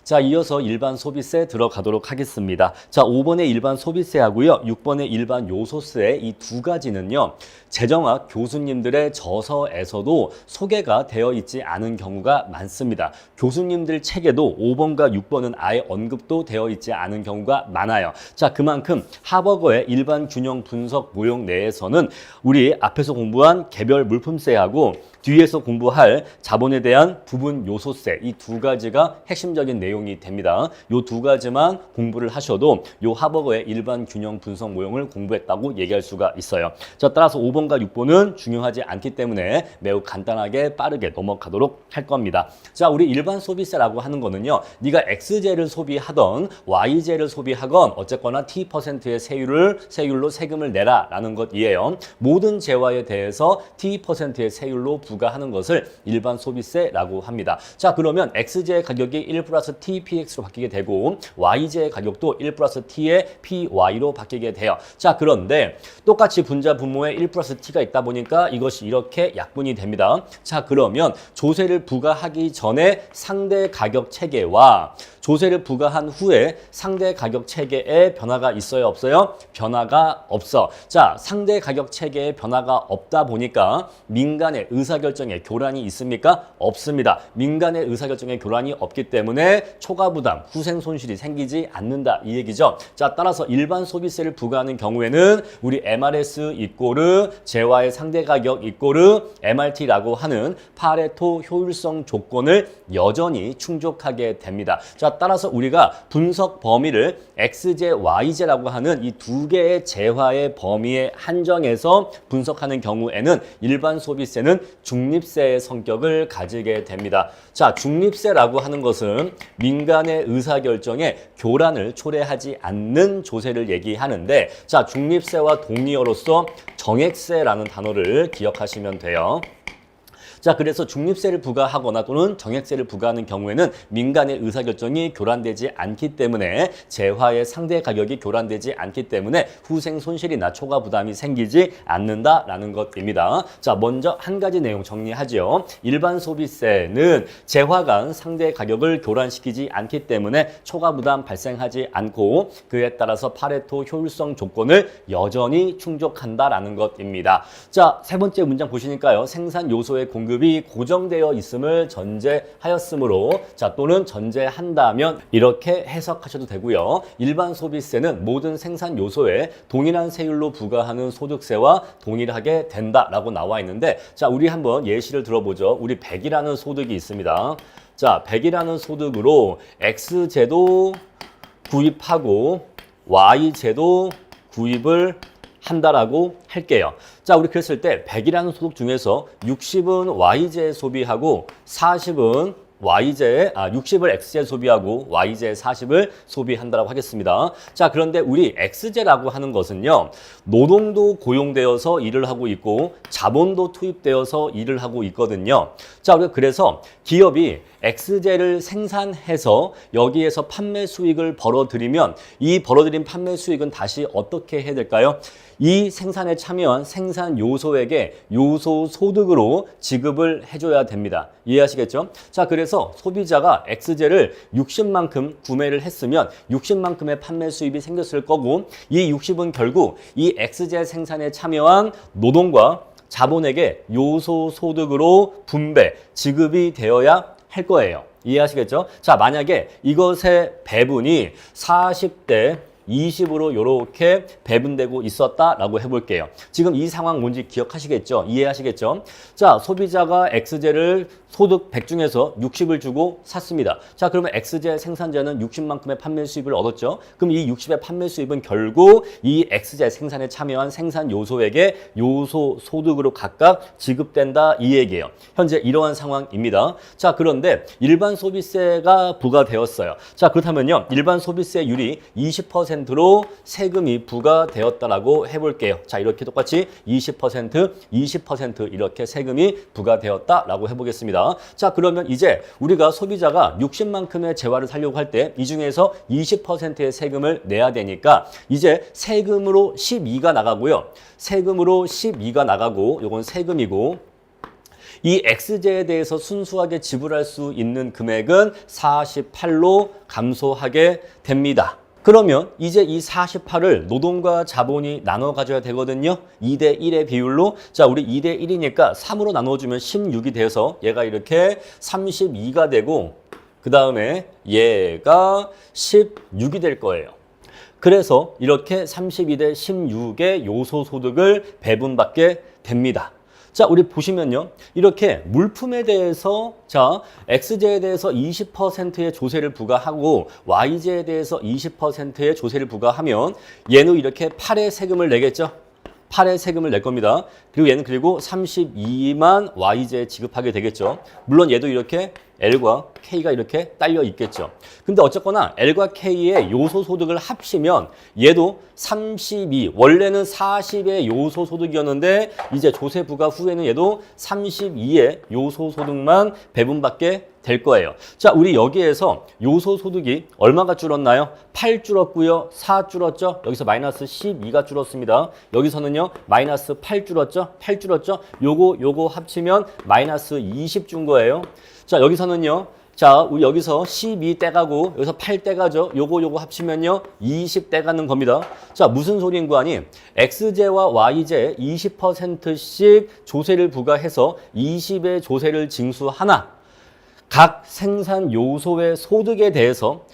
자, 이어서 일반 소비세 들어가도록 하겠습니다. 자, 5번의 일반 소비세하고요. 6번의 일반 요소세 이 두 가지는요. 재정학 교수님들의 저서에서도 소개가 되어 있지 않은 경우가 많습니다. 교수님들 책에도 5번과 6번은 아예 언급도 되어 있지 않은 경우가 많아요. 자, 그만큼 하버거의 일반 균형 분석 모형 내에서는 우리 앞에서 공부한 개별 물품세하고 뒤에서 공부할 자본에 대한 부분 요소세 이 두 가지가 핵심적인 내용이 됩니다. 이 두 가지만 공부를 하셔도 이 하버거의 일반 균형 분석 모형을 공부했다고 얘기할 수가 있어요. 자, 따라서 5번과 6번은 중요하지 않기 때문에 매우 간단하게 빠르게 넘어가도록 할 겁니다. 자, 우리 일반 소비세라고 하는 거는요. 네가 X제를 소비하던 Y제를 소비하건 어쨌거나 T%의 세율로 세금을 내라라는 것이에요. 모든 재화에 대해서 T%의 세율로 부과하는 것을 일반 소비세라고 합니다. 자, 그러면 X제의 가격이 1 플러스 TPX로 바뀌게 되고 Y제의 가격도 1 플러스 T의 PY로 바뀌게 돼요. 자, 그런데 똑같이 분자 분모에 1 플러스 T가 있다 보니까 이것이 이렇게 약분이 됩니다. 자, 그러면 조세를 부과하기 전에 상대 가격 체계와 조세를 부과한 후에 상대 가격 체계에 변화가 있어요, 없어요? 변화가 없어. 자, 상대 가격 체계에 변화가 없다 보니까 민간의 의사결정에 교란이 있습니까? 없습니다. 민간의 의사결정에 교란이 없기 때문에 초과 부담, 후생 손실이 생기지 않는다 이 얘기죠. 자, 따라서 일반 소비세를 부과하는 경우에는 우리 MRS 이꼬르 재화의 상대 가격 이꼬르 MRT라고 하는 파레토 효율성 조건을 여전히 충족하게 됩니다. 자, 따라서 우리가 분석 범위를 X제, Y제라고 하는 이 두 개의 재화의 범위에 한정해서 분석하는 경우에는 일반 소비세는 중립세의 성격을 가지게 됩니다. 자, 중립세라고 하는 것은 민간의 의사결정에 교란을 초래하지 않는 조세를 얘기하는데, 자, 중립세와 동의어로서 정액세라는 단어를 기억하시면 돼요. 자, 그래서 중립세를 부과하거나 또는 정액세를 부과하는 경우에는 민간의 의사결정이 교란되지 않기 때문에 재화의 상대 가격이 교란되지 않기 때문에 후생 손실이나 초과 부담이 생기지 않는다라는 것입니다. 자, 먼저 한 가지 내용 정리하죠. 일반 소비세는 재화 간 상대 가격을 교란시키지 않기 때문에 초과 부담 발생하지 않고 그에 따라서 파레토 효율성 조건을 여전히 충족한다라는 것입니다. 자, 세 번째 문장 보시니까요. 생산 요소의 공급이 고정되어 있음을 전제하였으므로, 자, 또는 전제한다면 이렇게 해석하셔도 되고요. 일반 소비세는 모든 생산 요소에 동일한 세율로 부과하는 소득세와 동일하게 된다라고 나와 있는데, 자, 우리 한번 예시를 들어보죠. 우리 100이라는 소득이 있습니다. 자, 100이라는 소득으로 X제도 구입하고 Y제도 구입을 한다라고 할게요. 자, 우리 그랬을 때 100이라는 소득 중에서 60은 Y제 소비하고 40은 60을 X제 소비하고 Y제 40을 소비한다라고 하겠습니다. 자, 그런데 우리 X제라고 하는 것은요. 노동도 고용되어서 일을 하고 있고 자본도 투입되어서 일을 하고 있거든요. 자, 우리가 그래서 기업이 X제를 생산해서 여기에서 판매 수익을 벌어들이면 이 벌어들인 판매 수익은 다시 어떻게 해야 될까요? 이 생산에 참여한 생산 요소에게 요소 소득으로 지급을 해줘야 됩니다. 이해하시겠죠? 자, 그래서 소비자가 X제를 60만큼 구매를 했으면 60만큼의 판매 수입이 생겼을 거고 이 60은 결국 이 X제 생산에 참여한 노동과 자본에게 요소 소득으로 분배, 지급이 되어야 할 거예요. 이해하시겠죠? 자, 만약에 이것의 배분이 40대 20으로 이렇게 배분되고 있었다라고 해볼게요. 지금 이 상황 뭔지 기억하시겠죠? 이해하시겠죠? 자, 소비자가 X제를 소득 100 중에서 60을 주고 샀습니다. 자, 그러면 X제 생산자는 60만큼의 판매 수입을 얻었죠? 그럼 이 60의 판매 수입은 결국 이 X제 생산에 참여한 생산 요소에게 요소 소득으로 각각 지급된다 이 얘기예요. 현재 이러한 상황입니다. 자, 그런데 일반 소비세가 부과되었어요. 자, 그렇다면요. 일반 소비세율이 20%로 세금이 부과되었다라고 해볼게요. 자, 이렇게 똑같이 20% 이렇게 세금이 부과되었다라고 해보겠습니다. 자, 그러면 이제 우리가 소비자가 60만큼의 재화를 사려고 할 때 이 중에서 20%의 세금을 내야 되니까 이제 세금으로 12가 나가고요. 세금으로 12가 나가고 요건 세금이고 이 X제에 대해서 순수하게 지불할 수 있는 금액은 48로 감소하게 됩니다. 그러면 이제 이 48을 노동과 자본이 나눠 가져야 되거든요. 2대 1의 비율로. 자, 우리 2대 1이니까 3으로 나눠주면 16이 돼서 얘가 이렇게 32가 되고 그 다음에 얘가 16이 될 거예요. 그래서 이렇게 32대 16의 요소소득을 배분받게 됩니다. 자, 우리 보시면요. 이렇게 물품에 대해서 자, X제에 대해서 20%의 조세를 부과하고 Y제에 대해서 20%의 조세를 부과하면 얘는 이렇게 8의 세금을 내겠죠. 8의 세금을 낼 겁니다. 그리고 얘는 그리고 32만 Y제에 지급하게 되겠죠. 물론 얘도 이렇게 L과 K가 이렇게 딸려 있겠죠. 근데 어쨌거나 L과 K의 요소소득을 합치면 얘도 32, 원래는 40의 요소소득이었는데 이제 조세 부과 후에는 얘도 32의 요소소득만 배분받게 될 거예요. 자, 우리 여기에서 요소소득이 얼마가 줄었나요? 8 줄었고요. 4 줄었죠? 여기서 마이너스 12가 줄었습니다. 여기서는요. 마이너스 8 줄었죠? 8 줄었죠? 요거 합치면 마이너스 20 준 거예요. 자, 여기서는요. 자, 우리 여기서 12 떼가고 여기서 8 떼가죠. 요거 합치면요. 20 떼가는 겁니다. 자, 무슨 소리인 거 아니? X제와 Y제 20%씩 조세를 부과해서 20의 조세를 징수하나 각 생산 요소의 소득에 대해서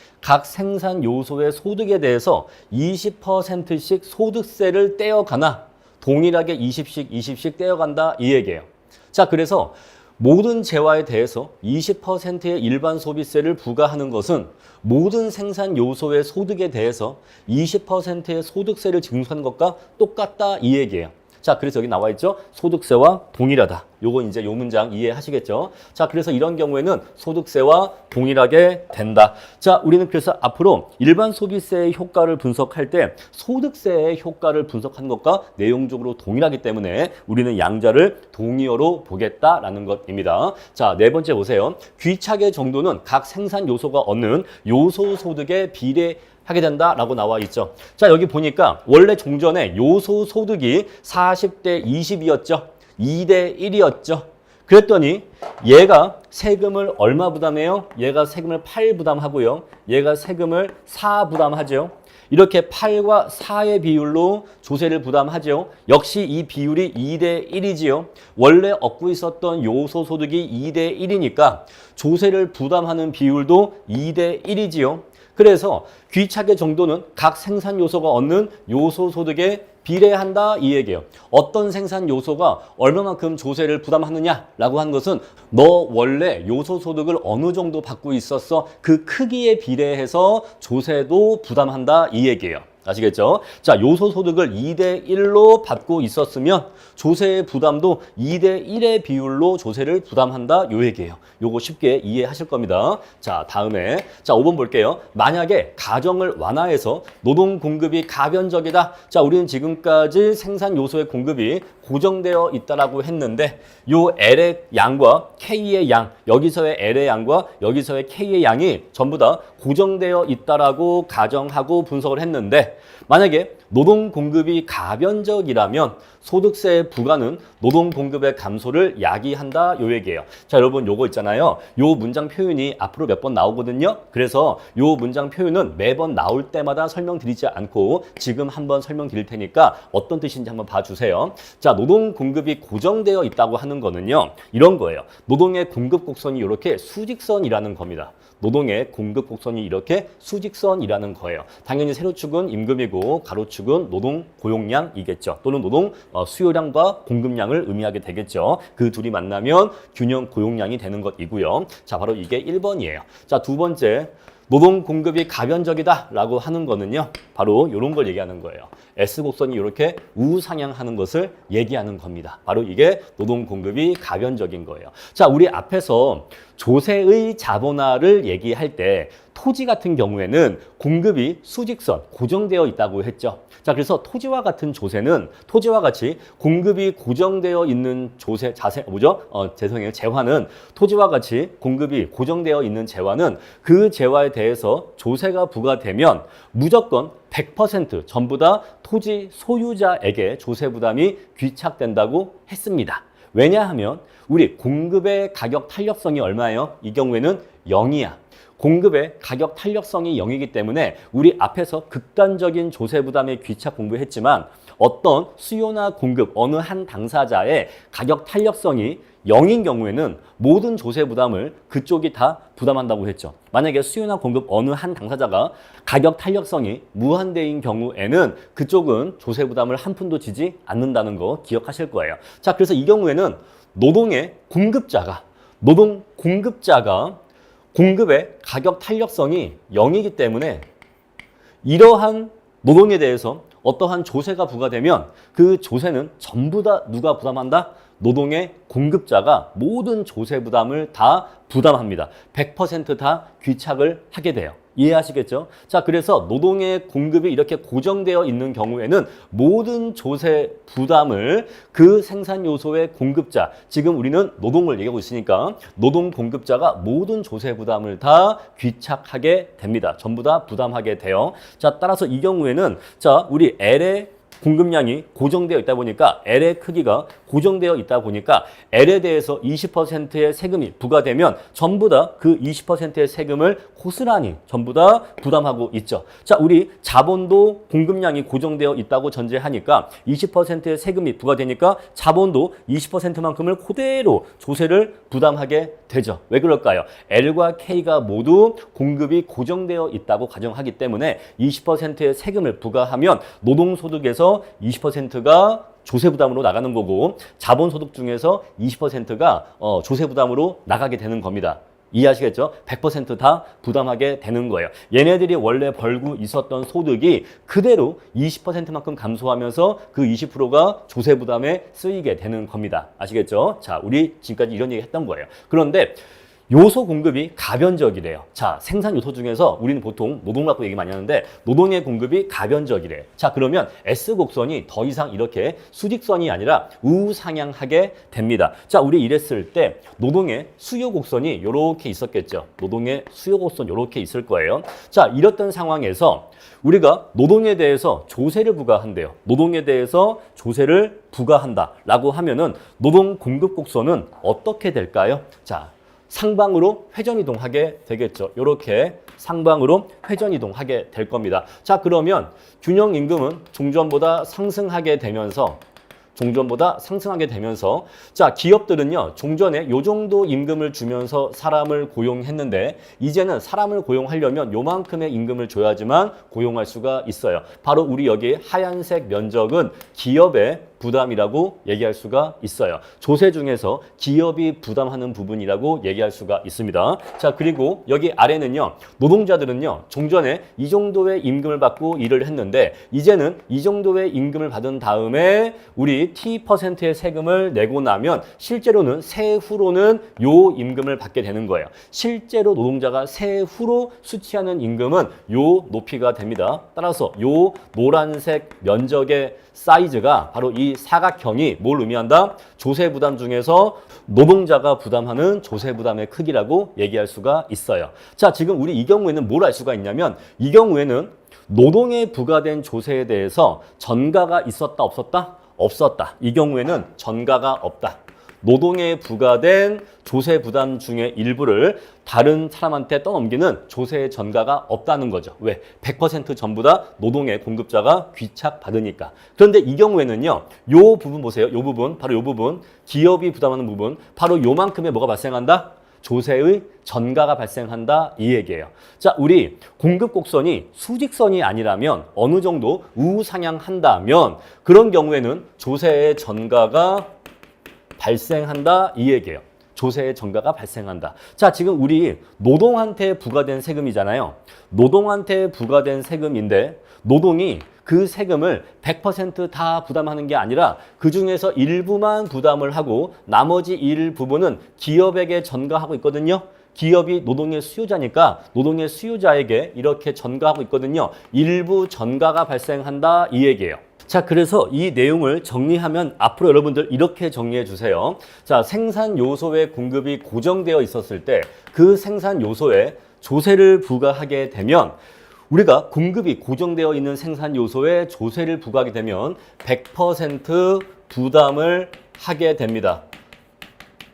20%씩 소득세를 떼어가나 동일하게 20씩 떼어간다 이 얘기예요. 자, 그래서 모든 재화에 대해서 20%의 일반 소비세를 부과하는 것은 모든 생산 요소의 소득에 대해서 20%의 소득세를 징수하는 것과 똑같다 이 얘기예요. 자, 그래서 여기 나와 있죠. 소득세와 동일하다. 요거 이제 요 문장 이해하시겠죠? 자, 그래서 이런 경우에는 소득세와 동일하게 된다. 자, 우리는 그래서 앞으로 일반 소비세의 효과를 분석할 때 소득세의 효과를 분석하는 것과 내용적으로 동일하기 때문에 우리는 양자를 동의어로 보겠다라는 것입니다. 자, 네 번째 보세요. 귀착의 정도는 각 생산 요소가 얻는 요소 소득에 비례하게 된다라고 나와 있죠. 자, 여기 보니까 원래 종전에 요소 소득이 40대 20이었죠. 2대 1이었죠. 그랬더니 얘가 세금을 얼마 부담해요? 얘가 세금을 8 부담하고요. 얘가 세금을 4 부담하죠. 이렇게 8과 4의 비율로 조세를 부담하죠. 역시 이 비율이 2대 1이지요. 원래 얻고 있었던 요소 소득이 2대 1이니까 조세를 부담하는 비율도 2대 1이지요. 그래서 귀착의 정도는 각 생산 요소가 얻는 요소 소득에 비례한다 이 얘기예요. 어떤 생산 요소가 얼마만큼 조세를 부담하느냐라고 하는 것은 너 원래 요소 소득을 어느 정도 받고 있었어 그 크기에 비례해서 조세도 부담한다 이 얘기예요. 아시겠죠? 자, 요소소득을 2대 1로 받고 있었으면 조세의 부담도 2대 1의 비율로 조세를 부담한다 요 얘기예요. 요거 쉽게 이해하실 겁니다. 자, 다음에 자 5번 볼게요. 만약에 가정을 완화해서 노동 공급이 가변적이다. 자, 우리는 지금까지 생산 요소의 공급이 고정되어 있다라고 했는데 요 L의 양과 K의 양, 여기서의 L의 양과 여기서의 K의 양이 전부 다 고정되어 있다라고 가정하고 분석을 했는데 만약에 노동 공급이 가변적이라면 소득세 부과는 노동 공급의 감소를 야기한다 요 얘기예요. 자, 여러분 요거 있잖아요. 요 문장 표현이 앞으로 몇 번 나오거든요. 그래서 요 문장 표현은 매번 나올 때마다 설명드리지 않고 지금 한번 설명드릴 테니까 어떤 뜻인지 한번 봐주세요. 자, 노동 공급이 고정되어 있다고 하는 거는요. 이런 거예요. 노동의 공급 곡선이 이렇게 수직선이라는 겁니다. 노동의 공급 곡선이 이렇게 수직선이라는 거예요. 당연히 세로축은 임금이고 가로축은 노동 고용량이겠죠. 또는 노동 수요량과 공급량을 의미하게 되겠죠. 그 둘이 만나면 균형 고용량이 되는 것이고요. 자, 바로 이게 1번이에요. 자, 두 번째. 노동 공급이 가변적이다라고 하는 거는요. 바로 이런 걸 얘기하는 거예요. S곡선이 이렇게 우상향하는 것을 얘기하는 겁니다. 바로 이게 노동 공급이 가변적인 거예요. 자, 우리 앞에서 조세의 자본화를 얘기할 때 토지 같은 경우에는 공급이 수직선, 고정되어 있다고 했죠. 자, 그래서 토지와 같은 조세는 토지와 같이 공급이 고정되어 있는 조세, 죄송해요. 재화는 토지와 같이 공급이 고정되어 있는 재화는 그 재화에 대해서 조세가 부과되면 무조건 100% 전부 다 토지 소유자에게 조세 부담이 귀착된다고 했습니다. 왜냐하면 우리 공급의 가격 탄력성이 얼마예요? 이 경우에는 0이야. 공급의 가격 탄력성이 0이기 때문에 우리 앞에서 극단적인 조세 부담의 귀착 공부했지만 어떤 수요나 공급 어느 한 당사자의 가격 탄력성이 0인 경우에는 모든 조세 부담을 그쪽이 다 부담한다고 했죠. 만약에 수요나 공급 어느 한 당사자가 가격 탄력성이 무한대인 경우에는 그쪽은 조세 부담을 한 푼도 지지 않는다는 거 기억하실 거예요. 자, 그래서 이 경우에는 노동 공급자가 공급의 가격 탄력성이 0이기 때문에 이러한 노동에 대해서 어떠한 조세가 부과되면 그 조세는 전부 다 누가 부담한다? 노동의 공급자가 모든 조세 부담을 다 부담합니다. 100% 다 귀착을 하게 돼요. 이해하시겠죠? 자, 그래서 노동의 공급이 이렇게 고정되어 있는 경우에는 모든 조세 부담을 그 생산 요소의 공급자, 지금 우리는 노동을 얘기하고 있으니까 노동 공급자가 모든 조세 부담을 다 귀착하게 됩니다. 전부 다 부담하게 돼요. 자, 따라서 이 경우에는 자, 우리 L의 공급량이 고정되어 있다 보니까 L의 크기가 고정되어 있다 보니까 L에 대해서 20%의 세금이 부과되면 전부 다 그 20%의 세금을 고스란히 전부 다 부담하고 있죠. 자, 우리 자본도 공급량이 고정되어 있다고 전제하니까 20%의 세금이 부과되니까 자본도 20%만큼을 그대로 조세를 부담하게 되죠. 왜 그럴까요? L과 K가 모두 공급이 고정되어 있다고 가정하기 때문에 20%의 세금을 부과하면 노동소득에서 20%가 조세 부담으로 나가는 거고 자본소득 중에서 20%가 조세 부담으로 나가게 되는 겁니다. 이해하시겠죠? 100% 다 부담하게 되는 거예요. 얘네들이 원래 벌고 있었던 소득이 그대로 20%만큼 감소하면서 그 20%가 조세 부담에 쓰이게 되는 겁니다. 아시겠죠? 자, 우리 지금까지 이런 얘기 했던 거예요. 그런데 요소 공급이 가변적이래요. 자, 생산 요소 중에서 우리는 보통 노동 갖고 얘기 많이 하는데 노동의 공급이 가변적이래요. 자, 그러면 S곡선이 더 이상 이렇게 수직선이 아니라 우상향하게 됩니다. 자, 우리 이랬을 때 노동의 수요 곡선이 이렇게 있었겠죠. 노동의 수요 곡선 이렇게 있을 거예요. 자, 이랬던 상황에서 우리가 노동에 대해서 조세를 부과한대요. 노동에 대해서 조세를 부과한다라고 하면은 노동 공급 곡선은 어떻게 될까요? 자, 상방으로 회전이동하게 되겠죠. 이렇게 상방으로 회전이동하게 될 겁니다. 자, 그러면 균형임금은 종전보다 상승하게 되면서 자, 기업들은요 종전에 요 정도 임금을 주면서 사람을 고용했는데 이제는 사람을 고용하려면 요만큼의 임금을 줘야지만 고용할 수가 있어요. 바로 우리 여기 하얀색 면적은 기업의 부담이라고 얘기할 수가 있어요. 조세 중에서 기업이 부담하는 부분이라고 얘기할 수가 있습니다. 자, 그리고 여기 아래는요 노동자들은요 종전에 이 정도의 임금을 받고 일을 했는데 이제는 이 정도의 임금을 받은 다음에 우리 T%의 세금을 내고 나면 실제로는 세후로는 요 임금을 받게 되는 거예요. 실제로 노동자가 세후로 수취하는 임금은 요 높이가 됩니다. 따라서 요 노란색 면적의 사이즈가 바로 이 사각형이 뭘 의미한다? 조세 부담 중에서 노동자가 부담하는 조세 부담의 크기라고 얘기할 수가 있어요. 자, 지금 우리 이 경우에는 뭘 알 수가 있냐면 이 경우에는 노동에 부과된 조세에 대해서 전가가 있었다 없었다? 없었다. 이 경우에는 전가가 없다. 노동에 부과된 조세 부담 중에 일부를 다른 사람한테 떠넘기는 조세 전가가 없다는 거죠. 왜? 100% 전부 다 노동의 공급자가 귀착받으니까. 그런데 이 경우에는요. 요 부분 보세요. 요 부분, 바로 요 부분. 기업이 부담하는 부분. 바로 요만큼의 뭐가 발생한다? 조세의 전가가 발생한다 이 얘기예요. 자, 우리 공급 곡선이 수직선이 아니라면 어느 정도 우상향한다면 그런 경우에는 조세의 전가가 발생한다 이 얘기예요. 조세의 전가가 발생한다. 자, 지금 우리 노동한테 부과된 세금이잖아요. 노동한테 부과된 세금인데 노동이 그 세금을 100% 다 부담하는 게 아니라 그중에서 일부만 부담을 하고 나머지 일부분은 기업에게 전가하고 있거든요. 기업이 노동의 수요자니까 노동의 수요자에게 이렇게 전가하고 있거든요. 일부 전가가 발생한다 이 얘기예요. 자, 그래서 이 내용을 정리하면 앞으로 여러분들 이렇게 정리해 주세요. 자, 생산 요소의 공급이 고정되어 있었을 때 그 생산 요소에 조세를 부과하게 되면 우리가 공급이 고정되어 있는 생산 요소에 조세를 부과하게 되면 100% 부담을 하게 됩니다.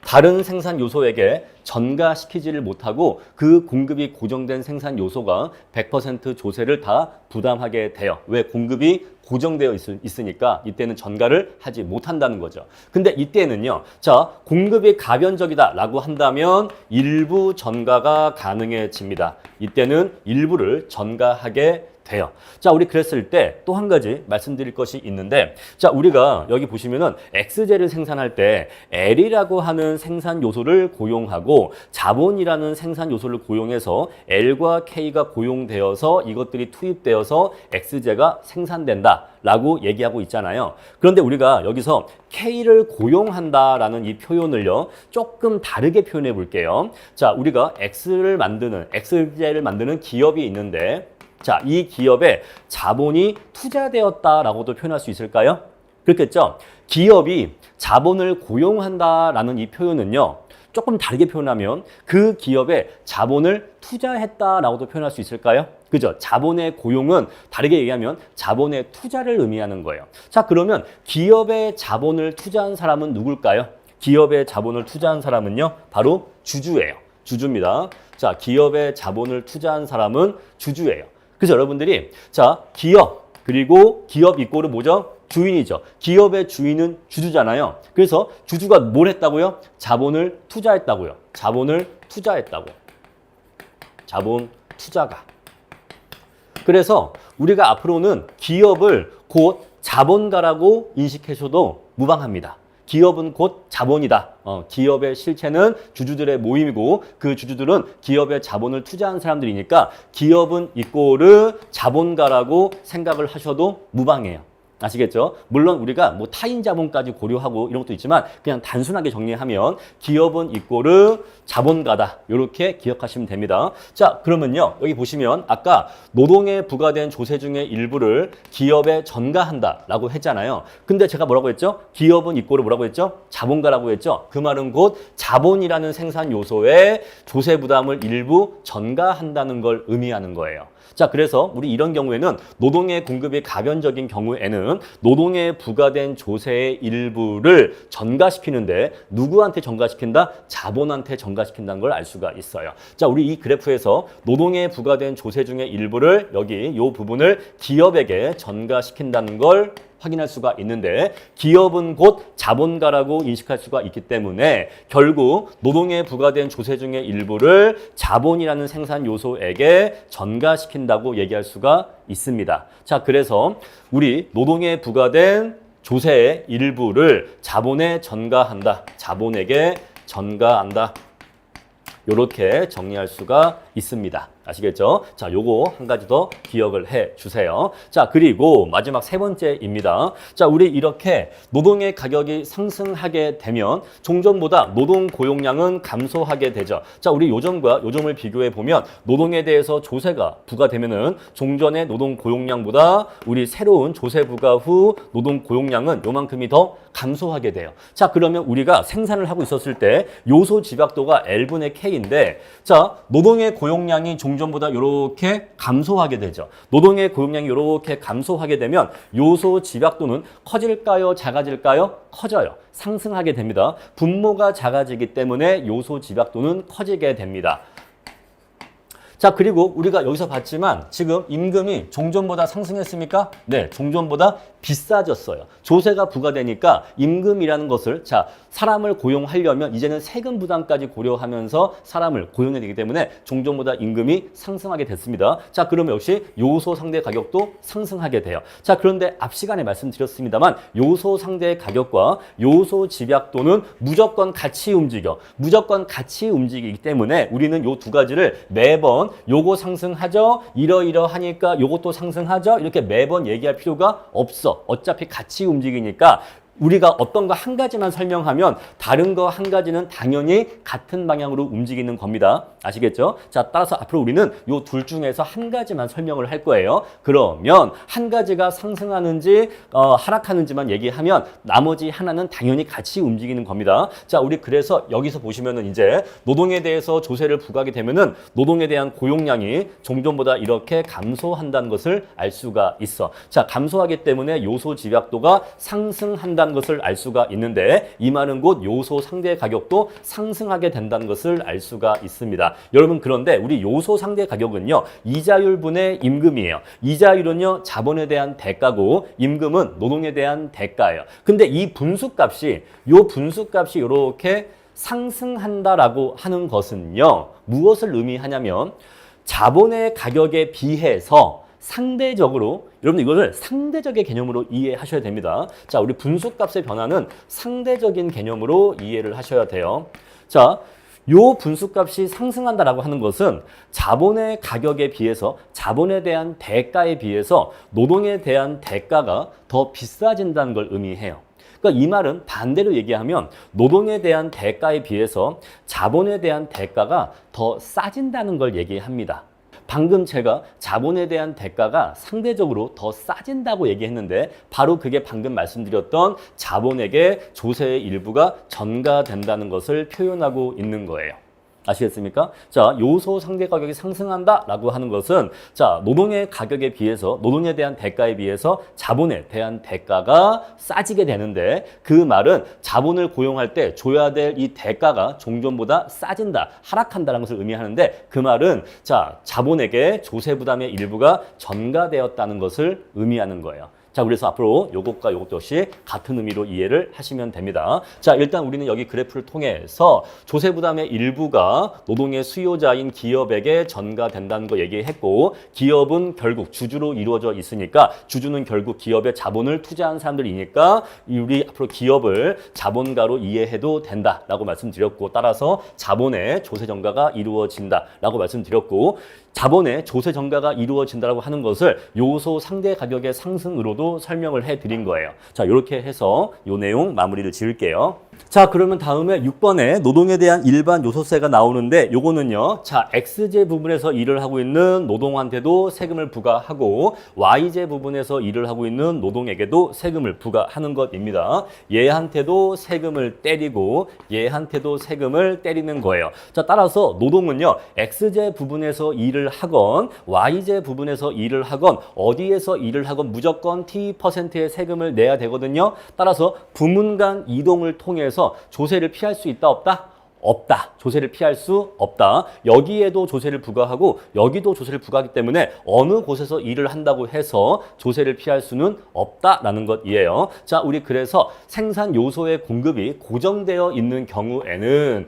다른 생산 요소에게 전가시키지를 못하고 그 공급이 고정된 생산 요소가 100% 조세를 다 부담하게 돼요. 왜? 공급이 고정되어 있으니까 이때는 전가를 하지 못한다는 거죠. 근데 이때는요, 자, 공급이 가변적이다라고 한다면 일부 전가가 가능해집니다. 이때는 일부를 전가하게 돼요. 자, 우리 그랬을 때 또 한 가지 말씀드릴 것이 있는데, 자, 우리가 여기 보시면은 X제를 생산할 때 L이라고 하는 생산 요소를 고용하고 자본이라는 생산 요소를 고용해서 L과 K가 고용되어서 이것들이 투입되어서 X제가 생산된다라고 얘기하고 있잖아요. 그런데 우리가 여기서 K를 고용한다라는 이 표현을요, 조금 다르게 표현해 볼게요. 자, 우리가 X제를 만드는 기업이 있는데, 자, 이 기업에 자본이 투자되었다라고도 표현할 수 있을까요? 그렇겠죠? 기업이 자본을 고용한다라는 이 표현은요, 조금 다르게 표현하면 그 기업에 자본을 투자했다라고도 표현할 수 있을까요? 그죠? 자본의 고용은 다르게 얘기하면 자본의 투자를 의미하는 거예요. 자, 그러면 기업에 자본을 투자한 사람은 누굴까요? 기업에 자본을 투자한 사람은요, 바로 주주예요. 주주입니다. 자, 기업에 자본을 투자한 사람은 주주예요. 그래서 여러분들이, 자, 기업, 그리고 기업 이꼬르 뭐죠? 주인이죠. 기업의 주인은 주주잖아요. 그래서 주주가 뭘 했다고요? 자본을 투자했다고요. 자본을 투자했다고. 자본 투자가. 그래서 우리가 앞으로는 기업을 곧 자본가라고 인식해줘도 무방합니다. 기업은 곧 자본이다. 기업의 실체는 주주들의 모임이고 그 주주들은 기업의 자본을 투자한 사람들이니까 기업은 이꼬르 자본가라고 생각을 하셔도 무방해요. 아시겠죠? 물론 우리가 뭐 타인 자본까지 고려하고 이런 것도 있지만 그냥 단순하게 정리하면 기업은 이꼬르 자본가다. 이렇게 기억하시면 됩니다. 자, 그러면요. 여기 보시면 아까 노동에 부과된 조세 중의 일부를 기업에 전가한다라고 했잖아요. 근데 제가 뭐라고 했죠? 기업은 이꼬르 뭐라고 했죠? 자본가라고 했죠. 그 말은 곧 자본이라는 생산 요소에 조세 부담을 일부 전가한다는 걸 의미하는 거예요. 자, 그래서 우리 이런 경우에는 노동의 공급이 가변적인 경우에는 노동에 부과된 조세의 일부를 전가시키는데 누구한테 전가시킨다? 자본한테 전가시킨다는 걸 알 수가 있어요. 자, 우리 이 그래프에서 노동에 부과된 조세 중의 일부를 여기 이 부분을 기업에게 전가시킨다는 걸 확인할 수가 있는데 기업은 곧 자본가라고 인식할 수가 있기 때문에 결국 노동에 부과된 조세 중의 일부를 자본이라는 생산 요소에게 전가시킨다고 얘기할 수가 있습니다. 자, 그래서 우리 노동에 부과된 조세의 일부를 자본에 전가한다. 자본에게 전가한다. 이렇게 정리할 수가 있습니다. 아시겠죠? 자, 요거 한 가지 더 기억을 해 주세요. 자, 그리고 마지막 세 번째입니다. 자, 우리 이렇게 노동의 가격이 상승하게 되면 종전보다 노동 고용량은 감소하게 되죠. 자, 우리 요점과 요점을 비교해 보면 노동에 대해서 조세가 부과되면은 종전의 노동 고용량보다 우리 새로운 조세 부과 후 노동 고용량은 요만큼이 더 감소하게 돼요. 자, 그러면 우리가 생산을 하고 있었을 때 요소 집약도가 L분의 K인데 자, 노동의 고용량이 종전보다 이렇게 감소하게 되죠. 노동의 고용량이 이렇게 감소하게 되면 요소 집약도는 커질까요? 작아질까요? 커져요. 상승하게 됩니다. 분모가 작아지기 때문에 요소 집약도는 커지게 됩니다. 자, 그리고 우리가 여기서 봤지만 지금 임금이 종전보다 상승했습니까? 네, 종전보다 비싸졌어요. 조세가 부과되니까 임금이라는 것을 자, 사람을 고용하려면 이제는 세금 부담까지 고려하면서 사람을 고용해야 되기 때문에 종전보다 임금이 상승하게 됐습니다. 자, 그러면 역시 요소 상대 가격도 상승하게 돼요. 자, 그런데 앞 시간에 말씀드렸습니다만 요소 상대 가격과 요소 집약도는 무조건 같이 움직여. 무조건 같이 움직이기 때문에 우리는 요 두 가지를 매번 요거 상승하죠. 이러이러하니까 요것도 상승하죠. 이렇게 매번 얘기할 필요가 없어. 어차피 같이 움직이니까 우리가 어떤 거 한 가지만 설명하면 다른 거 한 가지는 당연히 같은 방향으로 움직이는 겁니다. 아시겠죠? 자, 따라서 앞으로 우리는 요 둘 중에서 한 가지만 설명을 할 거예요. 그러면 한 가지가 상승하는지 하락하는지만 얘기하면 나머지 하나는 당연히 같이 움직이는 겁니다. 자, 우리 그래서 여기서 보시면은 이제 노동에 대해서 조세를 부과하게 되면은 노동에 대한 고용량이 종전보다 이렇게 감소한다는 것을 알 수가 있어. 자, 감소하기 때문에 요소 집약도가 상승한다는 된다는 것을 알 수가 있는데 이 말은 곧 요소 상대 가격도 상승하게 된다는 것을 알 수가 있습니다. 여러분 그런데 우리 요소 상대 가격은요. 이자율 분의 임금이에요. 이자율은요. 자본에 대한 대가고 임금은 노동에 대한 대가예요. 근데 이 분수값이 이렇게 상승한다라고 하는 것은요. 무엇을 의미하냐면 자본의 가격에 비해서 상대적으로 여러분 이거를 상대적인 개념으로 이해하셔야 됩니다. 자, 우리 분수값의 변화는 상대적인 개념으로 이해를 하셔야 돼요. 자, 요 분수값이 상승한다라고 하는 것은 자본의 가격에 비해서 자본에 대한 대가에 비해서 노동에 대한 대가가 더 비싸진다는 걸 의미해요. 그러니까 이 말은 반대로 얘기하면 노동에 대한 대가에 비해서 자본에 대한 대가가 더 싸진다는 걸 얘기합니다. 방금 제가 자본에 대한 대가가 상대적으로 더 싸진다고 얘기했는데 바로 그게 방금 말씀드렸던 자본에게 조세의 일부가 전가된다는 것을 표현하고 있는 거예요. 아시겠습니까? 자, 요소 상대 가격이 상승한다라고 하는 것은 자, 노동의 가격에 비해서 노동에 대한 대가에 비해서 자본에 대한 대가가 싸지게 되는데 그 말은 자본을 고용할 때 줘야 될 이 대가가 종전보다 싸진다, 하락한다는 것을 의미하는데 그 말은 자, 자본에게 조세 부담의 일부가 전가되었다는 것을 의미하는 거예요. 자, 그래서 앞으로 요것과 요것 역시 같은 의미로 이해를 하시면 됩니다. 자, 일단 우리는 여기 그래프를 통해서 조세 부담의 일부가 노동의 수요자인 기업에게 전가된다는 거 얘기했고 기업은 결국 주주로 이루어져 있으니까 주주는 결국 기업에 자본을 투자한 사람들이니까 우리 앞으로 기업을 자본가로 이해해도 된다라고 말씀드렸고 따라서 자본의 조세 전가가 이루어진다라고 말씀드렸고 자본의 조세 전가가 이루어진다고 하는 것을 요소 상대 가격의 상승으로도 설명을 해드린 거예요. 자, 이렇게 해서 이 내용 마무리를 지을게요. 자, 그러면 다음에 6번에 노동에 대한 일반 요소세가 나오는데 요거는요. 자, X제 부분에서 일을 하고 있는 노동한테도 세금을 부과하고 Y제 부분에서 일을 하고 있는 노동에게도 세금을 부과하는 것입니다. 얘한테도 세금을 때리고 얘한테도 세금을 때리는 거예요. 자, 따라서 노동은요. X제 부분에서 일을 하건 Y제 부분에서 일을 하건 어디에서 일을 하건 무조건 T%의 세금을 내야 되거든요. 따라서 부문 간 이동을 통해서 조세를 피할 수 있다 없다? 없다. 조세를 피할 수 없다. 여기에도 조세를 부과하고 여기도 조세를 부과하기 때문에 어느 곳에서 일을 한다고 해서 조세를 피할 수는 없다라는 것이에요. 자, 우리 그래서 생산 요소의 공급이 고정되어 있는 경우에는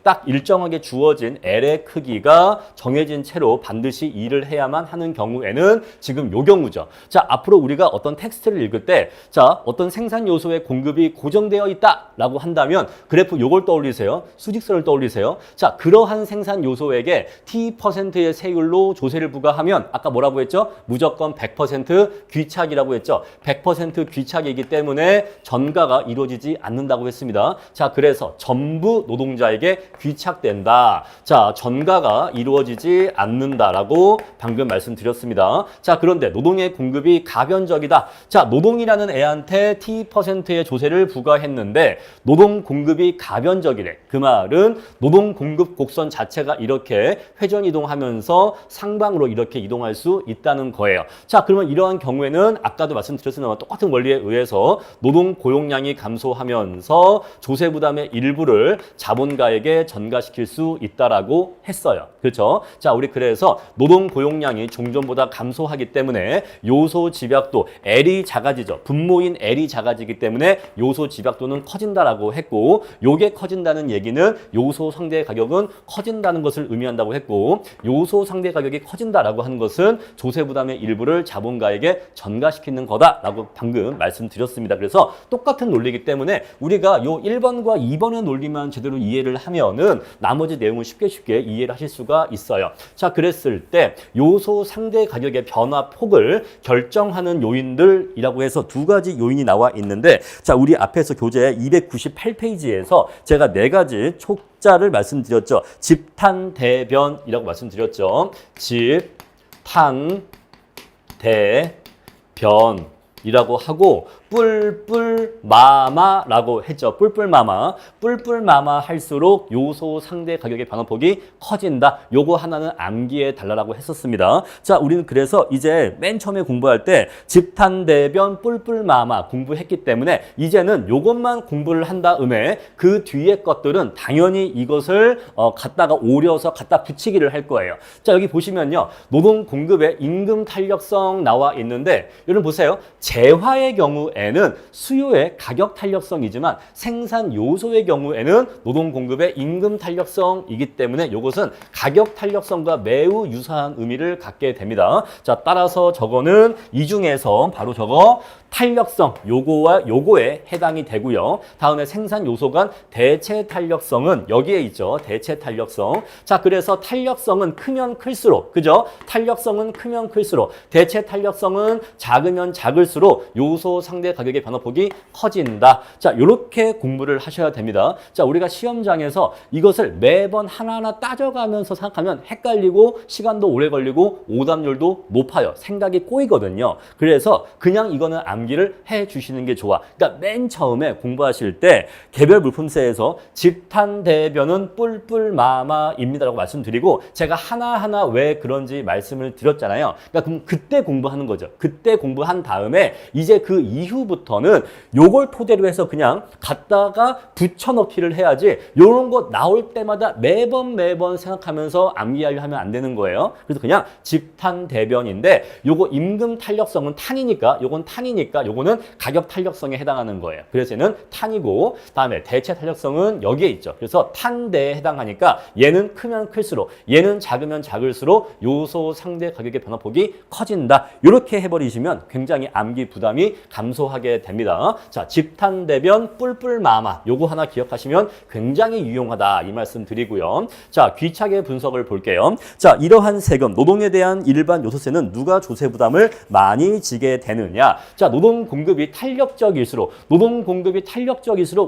딱 일정하게 주어진 L의 크기가 정해진 채로 반드시 일을 해야만 하는 경우에는 지금 요 경우죠. 자, 앞으로 우리가 어떤 텍스트를 읽을 때 자, 어떤 생산 요소의 공급이 고정되어 있다라고 한다면 그래프 요걸 떠올리세요. 수직선을 떠올리세요. 자, 그러한 생산 요소에게 T%의 세율로 조세를 부과하면 아까 뭐라고 했죠? 무조건 100% 귀착이라고 했죠. 100% 귀착이기 때문에 전가가 이루어지지 않는다고 했습니다. 자, 그래서 전부 노동자에게 귀착된다. 자, 전가가 이루어지지 않는다라고 방금 말씀드렸습니다. 자, 그런데 노동의 공급이 가변적이다. 자, 노동이라는 애한테 T%의 조세를 부과했는데 노동 공급이 가변적이래. 그 말은 노동 공급 곡선 자체가 이렇게 회전 이동하면서 상방으로 이렇게 이동할 수 있다는 거예요. 자, 그러면 이러한 경우에는 아까도 말씀드렸습니다만 똑같은 원리에 의해서 노동 고용량이 감소하면서 조세 부담의 일부를 자본가에게 전가시킬 수 있다라고 했어요. 그렇죠? 자, 우리 그래서 노동 고용량이 종전보다 감소하기 때문에 요소 집약도 L이 작아지죠. 분모인 L이 작아지기 때문에 요소 집약도는 커진다라고 했고 요게 커진다는 얘기는 요소 상대 가격은 커진다는 것을 의미한다고 했고 요소 상대 가격이 커진다라고 하는 것은 조세 부담의 일부를 자본가에게 전가시키는 거다라고 방금 말씀드렸습니다. 그래서 똑같은 논리이기 때문에 우리가 요 1번과 2번의 논리만 제대로 이해를 하면은 나머지 내용을 쉽게 이해를 하실 수가 있어요. 자, 그랬을 때 요소 상대 가격의 변화 폭을 결정하는 요인들이라고 해서 두 가지 요인이 나와 있는데 자, 우리 앞에서 교재 298페이지에서 제가 네 가지 촉자를 말씀드렸죠. 집탄대변이라고 말씀드렸죠. 집탄대변이라고 하고 뿔뿔마마라고 했죠. 뿔뿔마마. 뿔뿔마마 할수록 요소 상대 가격의 변화폭이 커진다. 요거 하나는 암기해 달라고 했었습니다. 자, 우리는 그래서 이제 맨 처음에 공부할 때 집탄대변 뿔뿔마마 공부했기 때문에 이제는 요것만 공부를 한 다음에 그 뒤에 것들은 당연히 이것을 갖다가 오려서 갖다 붙이기를 할 거예요. 자, 여기 보시면요. 노동 공급의 임금 탄력성 나와 있는데 여러분 보세요. 재화의 경우에는 수요의 가격 탄력성이지만 생산 요소의 경우에는 노동 공급의 임금 탄력성이기 때문에 이것은 가격 탄력성과 매우 유사한 의미를 갖게 됩니다. 자, 따라서 저거는 이 중에서 바로 저거 탄력성 요거와 요거에 해당이 되고요. 다음에 생산 요소 간 대체 탄력성은 여기에 있죠. 대체 탄력성. 자, 그래서 탄력성은 크면 클수록, 그죠? 탄력성은 크면 클수록, 대체 탄력성은 작으면 작을수록 요소 상대 가격의 변화폭이 커진다. 자, 이렇게 공부를 하셔야 됩니다. 자, 우리가 시험장에서 이것을 매번 하나하나 따져가면서 생각하면 헷갈리고 시간도 오래 걸리고 오답률도 높아요. 생각이 꼬이거든요. 그래서 그냥 이거는 암기를 해 주시는 게 좋아. 그러니까 맨 처음에 공부하실 때 개별 물품세에서 집탄대변은 뿔뿔마마입니다라고 말씀드리고 제가 하나하나 왜 그런지 말씀을 드렸잖아요. 그러니까 그럼 그때 공부하는 거죠. 그때 공부한 다음에 이제 그 이후부터는 요걸 토대로 해서 그냥 갖다가 붙여넣기를 해야지 요런 거 나올 때마다 매번 생각하면서 암기하려 하면 안 되는 거예요. 그래서 그냥 집탄대변인데 요거 임금 탄력성은 탄이니까 요건 탄이니까 요거는 가격 탄력성에 해당하는 거예요. 그래서 얘는 탄이고 다음에 대체 탄력성은 여기에 있죠. 그래서 탄대에 해당하니까 얘는 크면 클수록 얘는 작으면 작을수록 요소 상대 가격의 변화폭이 커진다. 이렇게 해버리시면 굉장히 암기 부담이 감소하게 됩니다. 자, 집탄대변 뿔뿔마마 요거 하나 기억하시면 굉장히 유용하다 이 말씀 드리고요. 자, 귀착의 분석을 볼게요. 자, 이러한 세금 노동에 대한 일반 요소세는 누가 조세 부담을 많이 지게 되느냐. 자, 노동 공급이 탄력적일수록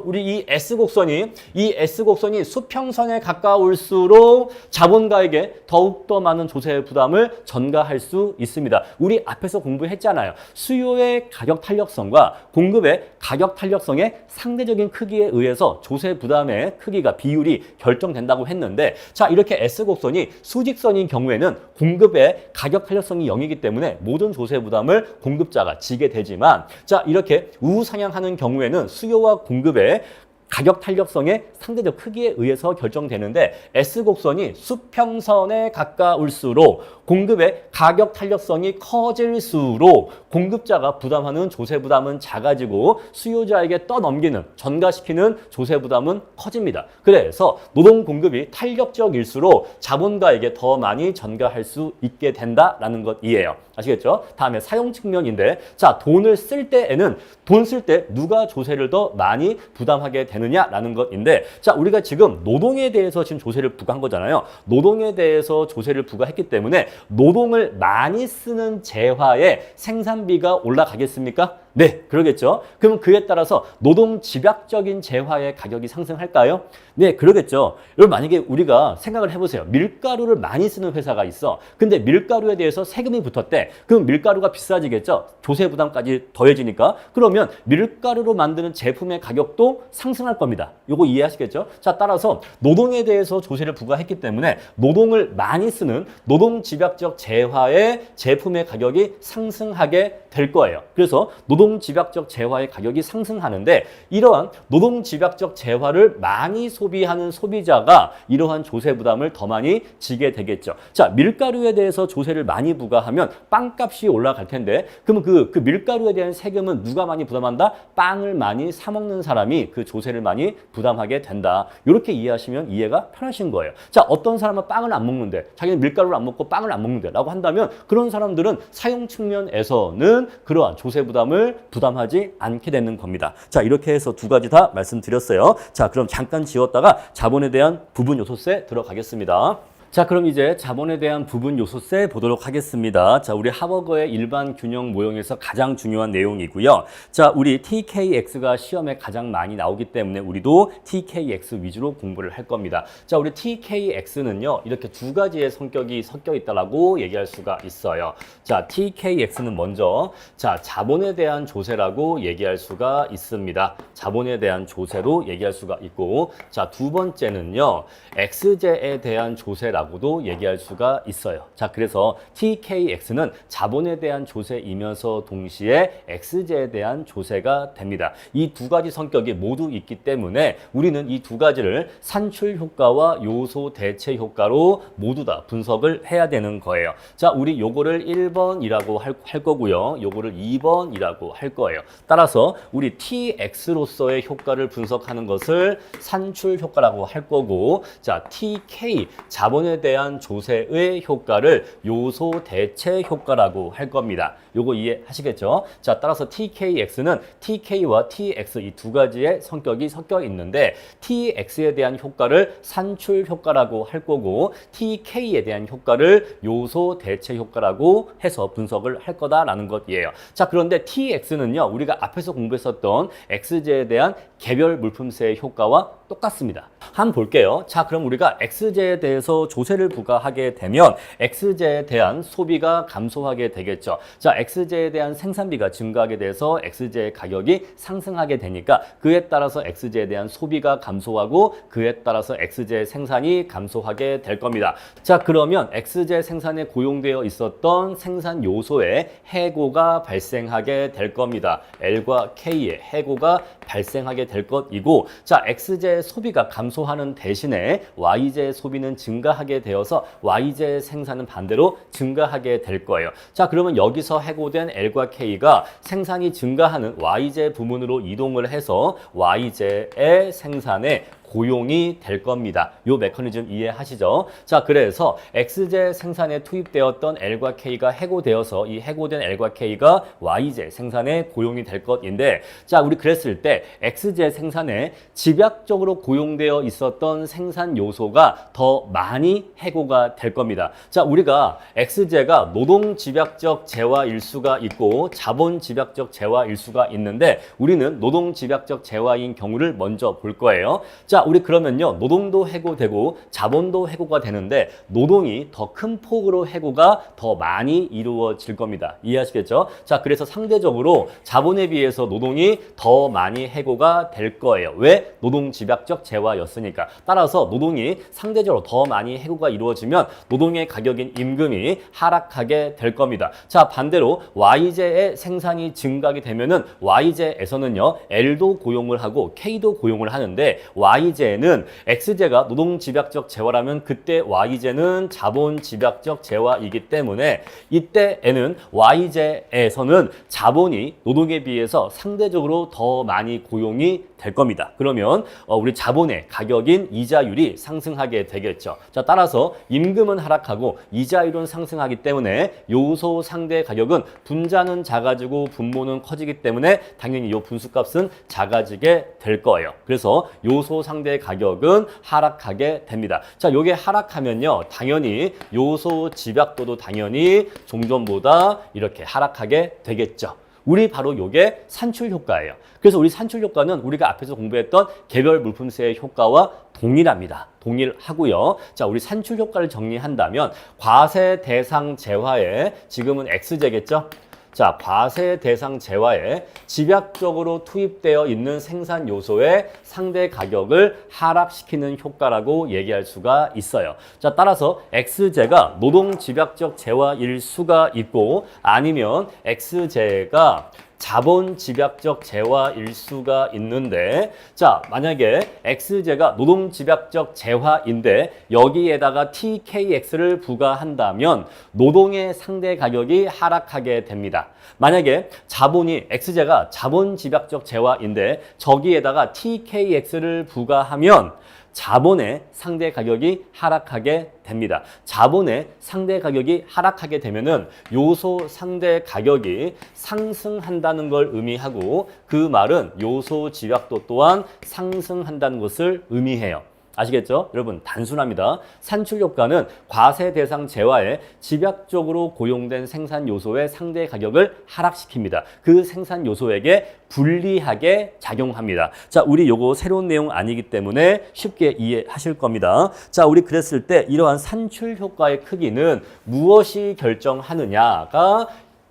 우리 이 S곡선이 수평선에 가까울수록 자본가에게 더욱더 많은 조세 부담을 전가할 수 있습니다. 우리 앞에서 공부했잖아요. 수요의 가격 탄력성과 공급의 가격 탄력성의 상대적인 크기에 의해서 조세 부담의 크기가 비율이 결정된다고 했는데 자, 이렇게 S곡선이 수직선인 경우에는 공급의 가격 탄력성이 0이기 때문에 모든 조세 부담을 공급자가 지게 되지만 자, 이렇게 우상향하는 경우에는 수요와 공급의 가격 탄력성의 상대적 크기에 의해서 결정되는데 S곡선이 수평선에 가까울수록 공급의 가격 탄력성이 커질수록 공급자가 부담하는 조세 부담은 작아지고 수요자에게 떠넘기는 전가시키는 조세 부담은 커집니다. 그래서 노동 공급이 탄력적일수록 자본가에게 더 많이 전가할 수 있게 된다라는 것이에요. 아시겠죠? 다음에 사용 측면인데 자, 돈을 쓸 때에는 돈 쓸 때 누가 조세를 더 많이 부담하게 되느냐라는 것인데 자, 우리가 지금 노동에 대해서 지금 조세를 부과한 거잖아요. 노동에 대해서 조세를 부과했기 때문에 노동을 많이 쓰는 재화의 생산비가 올라가겠습니까? 네, 그러겠죠. 그럼 그에 따라서 노동 집약적인 재화의 가격이 상승할까요? 네, 그러겠죠. 여러분 만약에 우리가 생각을 해보세요. 밀가루를 많이 쓰는 회사가 있어. 근데 밀가루에 대해서 세금이 붙었대. 그럼 밀가루가 비싸지겠죠. 조세 부담까지 더해지니까. 그러면 밀가루로 만드는 제품의 가격도 상승할 겁니다. 요거 이해하시겠죠? 자, 따라서 노동에 대해서 조세를 부과했기 때문에 노동을 많이 쓰는 노동 집약적 재화의 제품의 가격이 상승하게 될 거예요. 그래서 노동 집약적 재화의 가격이 상승하는데 이러한 노동 집약적 재화를 많이 소비하는 소비자가 이러한 조세 부담을 더 많이 지게 되겠죠. 자, 밀가루에 대해서 조세를 많이 부과하면 빵값이 올라갈 텐데 그럼 그 밀가루에 대한 세금은 누가 많이 부담한다? 빵을 많이 사 먹는 사람이 그 조세를 많이 부담하게 된다. 이렇게 이해하시면 이해가 편하신 거예요. 자, 어떤 사람은 빵을 안 먹는데 자기는 밀가루를 안 먹고 빵을 안 먹는데 라고 한다면 그런 사람들은 사용 측면에서는 그러한 조세 부담을 부담하지 않게 되는 겁니다. 자, 이렇게 해서 두 가지 다 말씀드렸어요. 자, 그럼 잠깐 지웠다가 자본에 대한 부분 요소세 들어가겠습니다. 자, 그럼 이제 자본에 대한 부분 요소세 보도록 하겠습니다. 자, 우리 하버거의 일반 균형 모형에서 가장 중요한 내용이고요. 자, 우리 TKX가 시험에 가장 많이 나오기 때문에 우리도 TKX 위주로 공부를 할 겁니다. 자, 우리 TKX는요, 이렇게 두 가지의 성격이 섞여 있다라고 얘기할 수가 있어요. 자, TKX는 먼저, 자, 자본에 대한 조세라고 얘기할 수가 있습니다. 자본에 대한 조세로 얘기할 수가 있고, 자, 두 번째는요, XJ에 대한 조세라고도 얘기할 수가 있어요. 자, 그래서 TKX는 자본에 대한 조세이면서 동시에 XJ에 대한 조세가 됩니다. 이 두 가지 성격이 모두 있기 때문에 우리는 이 두 가지를 산출 효과와 요소 대체 효과로 모두 다 분석을 해야 되는 거예요. 자, 우리 요거를 1번이라고 할 거고요. 요거를 2번이라고 할 거예요. 따라서 우리 TX로서의 효과를 분석하는 것을 산출 효과라고 할 거고, 자, TK 자본에 대한 조세의 효과를 요소 대체 효과라고 할 겁니다. 요거 이해하시겠죠? 자, 따라서 TKX는 TK와 TX 이 두 가지의 성격이 섞여 있는데 TX에 대한 효과를 산출 효과라고 할 거고 TK에 대한 효과를 요소 대체 효과라고 해서 분석을 할 거다라는 것이에요. 자, 그런데 TX는요, 우리가 앞에서 공부했었던 XJ에 대한 개별 물품세의 효과와 똑같습니다. 한번 볼게요. 자, 그럼 우리가 XJ에 대해서 조세를 부과하게 되면 XJ에 대한 소비가 감소하게 되겠죠. 자, XJ에 대한 생산비가 증가하게 돼서 XJ의 가격이 상승하게 되니까 그에 따라서 XJ에 대한 소비가 감소하고 그에 따라서 XJ 생산이 감소하게 될 겁니다. 자, 그러면 XJ 생산에 고용되어 있었던 생산 요소에 해고가 발생하게 될 겁니다. L과 K의 해고가 발생하게 될 것이고, 자, XJ 소비가 감소하는 대신에 YJ 소비는 증가하게 되어서 YJ 생산은 반대로 증가하게 될 거예요. 자, 그러면 여기서 해고된 L과 K가 생산이 증가하는 YJ 부문으로 이동을 해서 YJ의 생산에 고용이 될 겁니다. 요 메커니즘 이해하시죠? 자, 그래서 XJ 생산에 투입되었던 L과 K가 해고되어서 이 해고된 L과 K가 YJ 생산에 고용이 될 것인데, 자, 우리 그랬을 때 XJ 생산에 집약적으로 고용되어 있었던 생산 요소가 더 많이 해고가 될 겁니다. 자, 우리가 XJ가 노동 집약적 재화 일수가 있고 자본 집약적 재화 일수가 있는데 우리는 노동 집약적 재화인 경우를 먼저 볼 거예요. 자, 우리 그러면요, 노동도 해고되고 자본도 해고가 되는데 노동이 더 큰 폭으로 해고가 더 많이 이루어질 겁니다. 이해하시겠죠? 자, 그래서 상대적으로 자본에 비해서 노동이 더 많이 해고가 될 거예요. 왜? 노동 집약적 재화였으니까. 따라서 노동이 상대적으로 더 많이 해고가 이루어지면 노동의 가격인 임금이 하락하게 될 겁니다. 자, 반대로 YJ의 생산이 증가하게 되면은 YJ에서는요, L도 고용을 하고 K도 고용을 하는데 YJ는 XJ가 노동 집약적 재화라면 그때 YJ는 자본 집약적 재화이기 때문에 이때에는 YJ에서는 자본이 노동에 비해서 상대적으로 더 많이 고용이 될 겁니다. 그러면 우리 자본의 가격인 이자율이 상승하게 되겠죠. 자, 따라서 임금은 하락하고 이자율은 상승하기 때문에 요소 상대 가격은 분자는 작아지고 분모는 커지기 때문에 당연히 요 분수값은 작아지게 될 거예요. 그래서 요소 상대 가격은 하락하게 됩니다. 자, 요게 하락하면요, 당연히 요소 집약도도 당연히 종전보다 이렇게 하락하게 되겠죠. 우리 바로 요게 산출 효과예요. 그래서 우리 산출 효과는 우리가 앞에서 공부했던 개별 물품세의 효과와 동일합니다. 동일하고요. 자, 우리 산출 효과를 정리한다면 과세 대상 재화에 지금은 X제겠죠? 자, 과세 대상 재화에 집약적으로 투입되어 있는 생산 요소의 상대 가격을 하락시키는 효과라고 얘기할 수가 있어요. 자, 따라서 X제가 노동 집약적 재화일 수가 있고 아니면 X제가 자본 집약적 재화일 수가 있는데, 자, 만약에 X제가 노동 집약적 재화인데 여기에다가 TKX를 부과한다면 노동의 상대 가격이 하락하게 됩니다. 만약에 자본이 X제가 자본 집약적 재화인데 저기에다가 TKX를 부과하면 자본의 상대 가격이 하락하게 됩니다. 자본의 상대 가격이 하락하게 되면은 요소 상대 가격이 상승한다는 걸 의미하고 그 말은 요소 집약도 또한 상승한다는 것을 의미해요. 아시겠죠? 여러분 단순합니다. 산출 효과는 과세 대상 재화에 집약적으로 고용된 생산 요소의 상대 가격을 하락시킵니다. 그 생산 요소에게 불리하게 작용합니다. 자, 우리 요거 새로운 내용 아니기 때문에 쉽게 이해하실 겁니다. 자, 우리 그랬을 때 이러한 산출 효과의 크기는 무엇이 결정하느냐가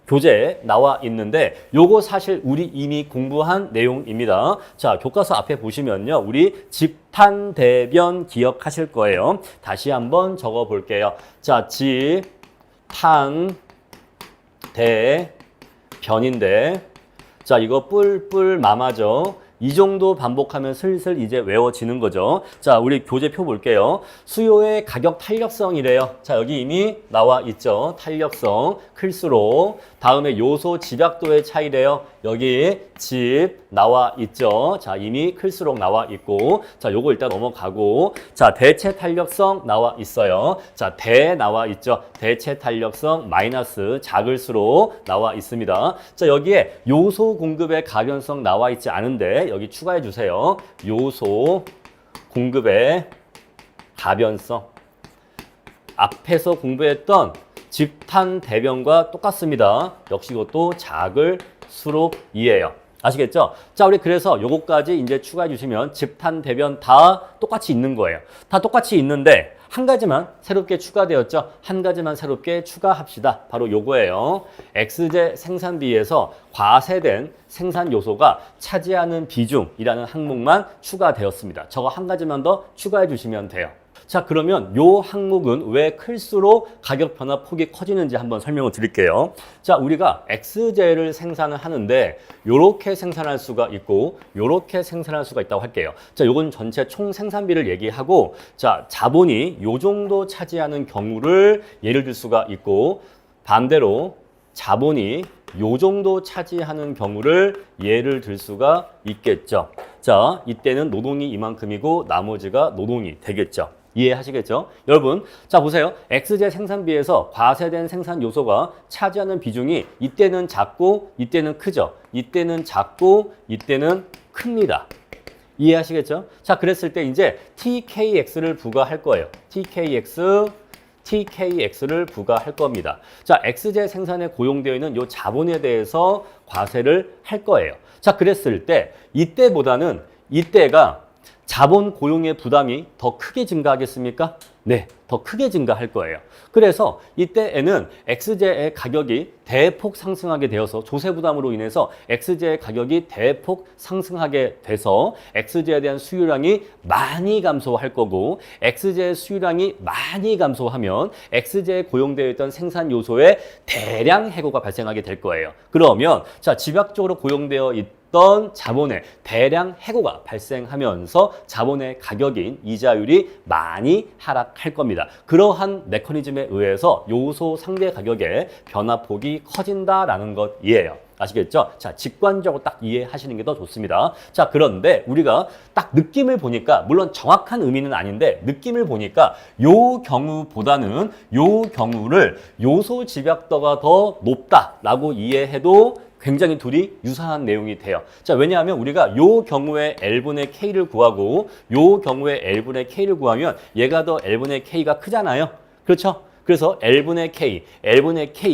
교재에 나와 있는데 요거 사실 우리 이미 공부한 내용입니다. 자, 교과서 앞에 보시면요. 우리 집탄대변 기억하실 거예요. 다시 한번 적어 볼게요. 자, 집탄대변인데 자, 이거 뿔뿔 마마죠. 이 정도 반복하면 슬슬 이제 외워지는 거죠. 자, 우리 교재표 볼게요. 수요의 가격 탄력성이래요. 자, 여기 이미 나와 있죠. 탄력성 클수록. 다음에 요소 집약도의 차이래요. 여기 집 나와 있죠. 자, 이미 클수록 나와 있고. 자, 요거 일단 넘어가고. 자, 대체 탄력성 나와 있어요. 자, 대 나와 있죠. 대체 탄력성 마이너스 작을수록 나와 있습니다. 자, 여기에 요소 공급의 가변성 나와 있지 않은데 여기 추가해 주세요. 요소 공급의 가변성. 앞에서 공부했던 집탄 대변과 똑같습니다. 역시 이것도 작을수록이에요. 아시겠죠? 자, 우리 그래서 요거까지 이제 추가해 주시면 집탄 대변 다 똑같이 있는 거예요. 다 똑같이 있는데 한 가지만 새롭게 추가되었죠. 한 가지만 새롭게 추가합시다. 바로 요거예요. X제 생산비에서 과세된 생산 요소가 차지하는 비중이라는 항목만 추가되었습니다. 저거 한 가지만 더 추가해 주시면 돼요. 자, 그러면 요 항목은 왜 클수록 가격 변화 폭이 커지는지 한번 설명을 드릴게요. 자, 우리가 X제를 생산을 하는데 요렇게 생산할 수가 있고 요렇게 생산할 수가 있다고 할게요. 자, 요건 전체 총 생산비를 얘기하고 자, 자본이 요 정도 차지하는 경우를 예를 들 수가 있고 반대로 자본이 요 정도 차지하는 경우를 예를 들 수가 있겠죠. 자, 이때는 노동이 이만큼이고 나머지가 노동이 되겠죠. 이해하시겠죠? 여러분, 자 보세요. X제 생산비에서 과세된 생산 요소가 차지하는 비중이 이때는 작고 이때는 크죠. 이때는 작고 이때는 큽니다. 이해하시겠죠? 자, 그랬을 때 이제 TKX를 부과할 거예요. TKX를 부과할 겁니다. 자, X제 생산에 고용되어 있는 요 자본에 대해서 과세를 할 거예요. 자, 그랬을 때 이때보다는 이때가 자본 고용의 부담이 더 크게 증가하겠습니까? 네, 더 크게 증가할 거예요. 그래서 이때에는 X제의 가격이 대폭 상승하게 되어서 조세 부담으로 인해서 X제의 가격이 대폭 상승하게 돼서 X제에 대한 수요량이 많이 감소할 거고 X제의 수요량이 많이 감소하면 X제에 고용되어 있던 생산 요소에 대량 해고가 발생하게 될 거예요. 그러면 자, 집약적으로 고용되어 있던 자본의 대량 해고가 발생하면서 자본의 가격인 이자율이 많이 하락할 겁니다. 그러한 메커니즘에 의해서 요소 상대 가격의 변화폭이 커진다라는 것이에요. 아시겠죠? 자, 직관적으로 딱 이해하시는 게 더 좋습니다. 자, 그런데 우리가 딱 느낌을 보니까 물론 정확한 의미는 아닌데 느낌을 보니까 요 경우보다는 요 경우를 요소 집약도가 더 높다라고 이해해도 굉장히 둘이 유사한 내용이 돼요. 자, 왜냐하면 우리가 요 경우에 L분의 K를 구하고 요 경우에 L분의 K를 구하면 얘가 더 L분의 K가 크잖아요. 그렇죠? 그래서 L분의 K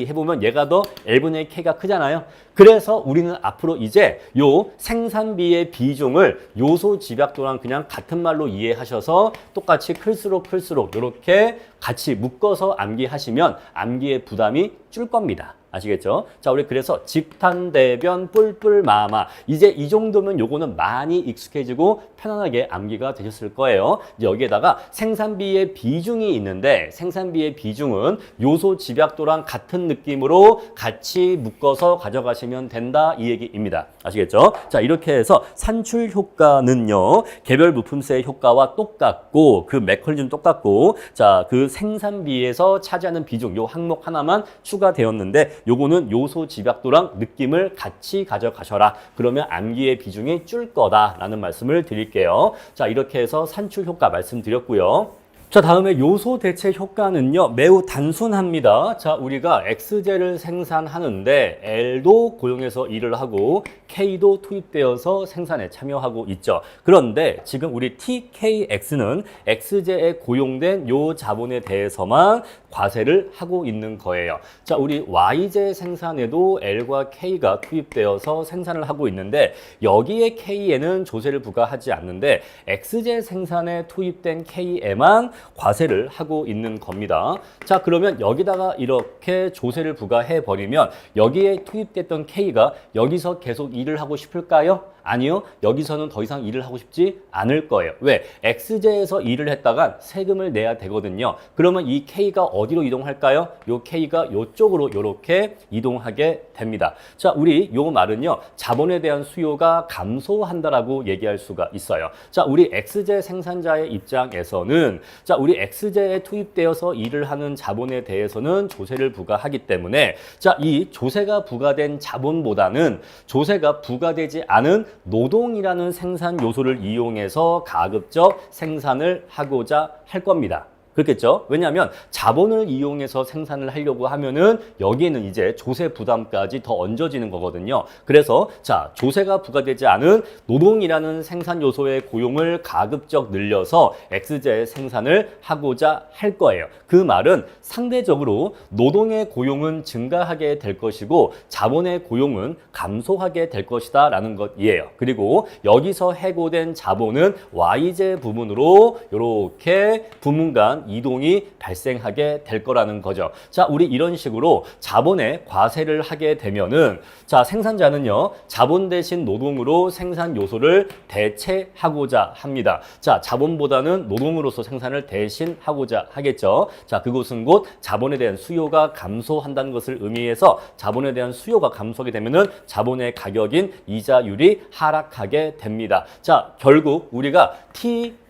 해보면 얘가 더 L분의 K가 크잖아요. 그래서 우리는 앞으로 이제 요 생산비의 비중을 요소 집약도랑 그냥 같은 말로 이해하셔서 똑같이 클수록 이렇게 같이 묶어서 암기하시면 암기의 부담이 줄 겁니다. 아시겠죠? 자, 우리 그래서 집탄대변 뿔뿔마마 이제 이 정도면 요거는 많이 익숙해지고 편안하게 암기가 되셨을 거예요. 이제 여기에다가 생산비의 비중이 있는데 생산비의 비중은 요소 집약도랑 같은 느낌으로 같이 묶어서 가져가시면 된다 이 얘기입니다. 아시겠죠? 자, 이렇게 해서 산출 효과는요 개별 부품세의 효과와 똑같고 그 메커니즘 똑같고 자, 그 생산비에서 차지하는 비중 요 항목 하나만 추가되었는데 요거는 요소 집약도랑 느낌을 같이 가져가셔라. 그러면 암기의 비중이 줄 거다라는 말씀을 드릴게요. 자, 이렇게 해서 산출 효과 말씀드렸고요. 자, 다음에 요소 대체 효과는요, 매우 단순합니다. 자, 우리가 X제를 생산하는데 L도 고용해서 일을 하고 K도 투입되어서 생산에 참여하고 있죠. 그런데 지금 우리 TKX는 X제에 고용된 요 자본에 대해서만 과세를 하고 있는 거예요. 자, 우리 Y제 생산에도 L과 K가 투입되어서 생산을 하고 있는데 여기에 K에는 조세를 부과하지 않는데 X제 생산에 투입된 K에만 과세를 하고 있는 겁니다. 자, 그러면 여기다가 이렇게 조세를 부과해 버리면 여기에 투입됐던 K가 여기서 계속 일을 하고 싶을까요? 아니요. 여기서는 더 이상 일을 하고 싶지 않을 거예요. 왜? X제에서 일을 했다가 세금을 내야 되거든요. 그러면 이 K가 어디로 이동할까요? 요 K가 요쪽으로 이렇게 이동하게 됩니다. 자, 우리 요 말은요. 자본에 대한 수요가 감소한다라고 얘기할 수가 있어요. 자, 우리 X제 생산자의 입장에서는 자, 우리 X제에 투입되어서 일을 하는 자본에 대해서는 조세를 부과하기 때문에 자, 이 조세가 부과된 자본보다는 조세가 부과되지 않은 노동이라는 생산 요소를 이용해서 가급적 생산을 하고자 할 겁니다. 그렇겠죠? 왜냐하면 자본을 이용해서 생산을 하려고 하면은 여기에는 이제 조세 부담까지 더 얹어지는 거거든요. 그래서 자, 조세가 부과되지 않은 노동이라는 생산 요소의 고용을 가급적 늘려서 X제의 생산을 하고자 할 거예요. 그 말은 상대적으로 노동의 고용은 증가하게 될 것이고 자본의 고용은 감소하게 될 것이다 라는 것이에요. 그리고 여기서 해고된 자본은 Y제 부분으로 이렇게 부문 간 이동이 발생하게 될 거라는 거죠. 자, 우리 이런 식으로 자본에 과세를 하게 되면은 자, 생산자는요, 자본 대신 노동으로 생산 요소를 대체하고자 합니다. 자, 자본보다는 노동으로서 생산을 대신하고자 하겠죠. 자, 그것은 곧 자본에 대한 수요가 감소한다는 것을 의미해서 자본에 대한 수요가 감소하게 되면은 자본의 가격인 이자율이 하락하게 됩니다. 자, 결국 우리가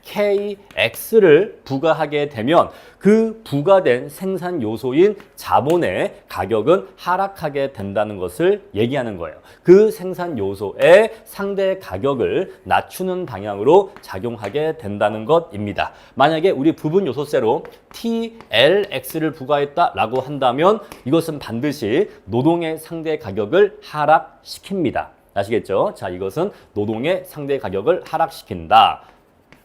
TKX를 부과하게 되면 그 부과된 생산 요소인 자본의 가격은 하락하게 된다는 것을 얘기하는 거예요. 그 생산 요소의 상대 가격을 낮추는 방향으로 작용하게 된다는 것입니다. 만약에 우리 부분 요소세로 TLX를 부과했다라고 한다면 이것은 반드시 노동의 상대 가격을 하락시킵니다. 아시겠죠? 자, 이것은 노동의 상대 가격을 하락시킨다.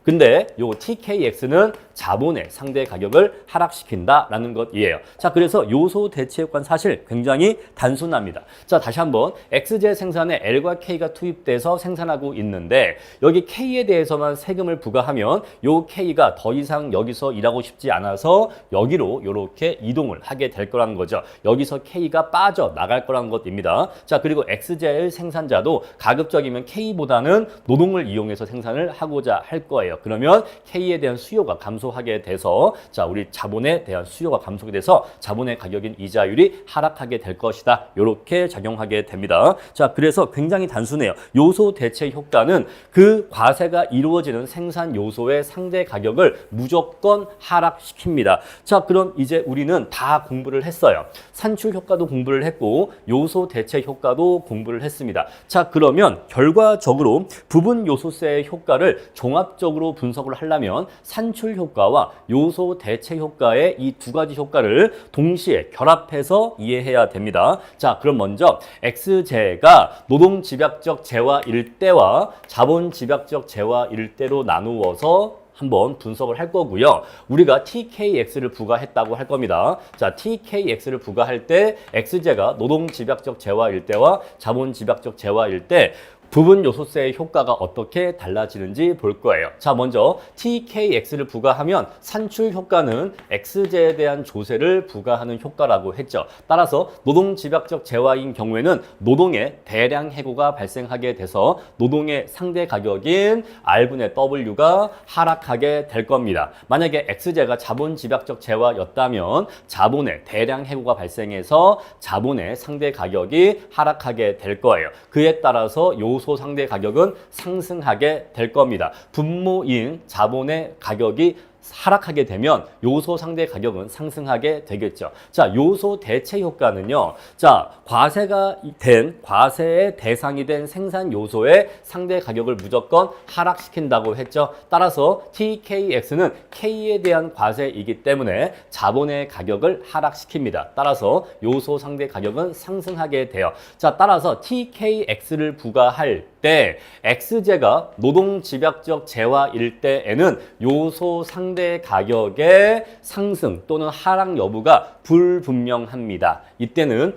근데 요 TKX는 자본의 상대 가격을 하락시킨다라는 것이에요. 자, 그래서 요소 대체 효과는 사실 굉장히 단순합니다. 자, 다시 한번 X제 생산에 L과 K가 투입돼서 생산하고 있는데 여기 K에 대해서만 세금을 부과하면 요 K가 더 이상 여기서 일하고 싶지 않아서 여기로 이렇게 이동을 하게 될 거라는 거죠. 여기서 K가 빠져나갈 거라는 것입니다. 자, 그리고 X제의 생산자도 가급적이면 K보다는 노동을 이용해서 생산을 하고자 할 거예요. 그러면 K에 대한 수요가 감소하게 돼서 자, 우리 자본에 대한 수요가 감소하게 돼서 자본의 가격인 이자율이 하락하게 될 것이다. 이렇게 작용하게 됩니다. 자, 그래서 굉장히 단순해요. 요소 대체 효과는 그 과세가 이루어지는 생산 요소의 상대 가격을 무조건 하락시킵니다. 자, 그럼 이제 우리는 다 공부를 했어요. 산출 효과도 공부를 했고 요소 대체 효과도 공부를 했습니다. 자, 그러면 결과적으로 부분 요소세의 효과를 종합적으로 분석을 하려면 산출 효과와 요소 대체 효과의 이 두 가지 효과를 동시에 결합해서 이해해야 됩니다. 자, 그럼 먼저 X제가 노동 집약적 재화일 때와 자본 집약적 재화일 때로 나누어서 한번 분석을 할 거고요. 우리가 TKX를 부과했다고 할 겁니다. 자, TKX를 부과할 때 X제가 노동 집약적 재화일 때와 자본 집약적 재화일 때 부분 요소세의 효과가 어떻게 달라지는지 볼 거예요. 자, 먼저 TKX를 부과하면 산출 효과는 X제에 대한 조세를 부과하는 효과라고 했죠. 따라서 노동 집약적 재화인 경우에는 노동의 대량 해고가 발생하게 돼서 노동의 상대 가격인 R분의 W가 하락하게 될 겁니다. 만약에 X제가 자본 집약적 재화였다면 자본의 대량 해고가 발생해서 자본의 상대 가격이 하락하게 될 거예요. 그에 따라서 요소 상대 가격은 상승하게 될 겁니다. 분모인 자본의 가격이 하락하게 되면 요소 상대 가격은 상승하게 되겠죠. 자, 요소 대체 효과는요. 자, 과세의 대상이 된 생산 요소의 상대 가격을 무조건 하락시킨다고 했죠. 따라서 TKX는 K에 대한 과세이기 때문에 자본의 가격을 하락시킵니다. 따라서 요소 상대 가격은 상승하게 돼요. 자, 따라서 TKX를 부과할 때 X제가 노동집약적 재화일 때에는 요소 상대 가격의 상승 또는 하락 여부가 불분명합니다. 이때는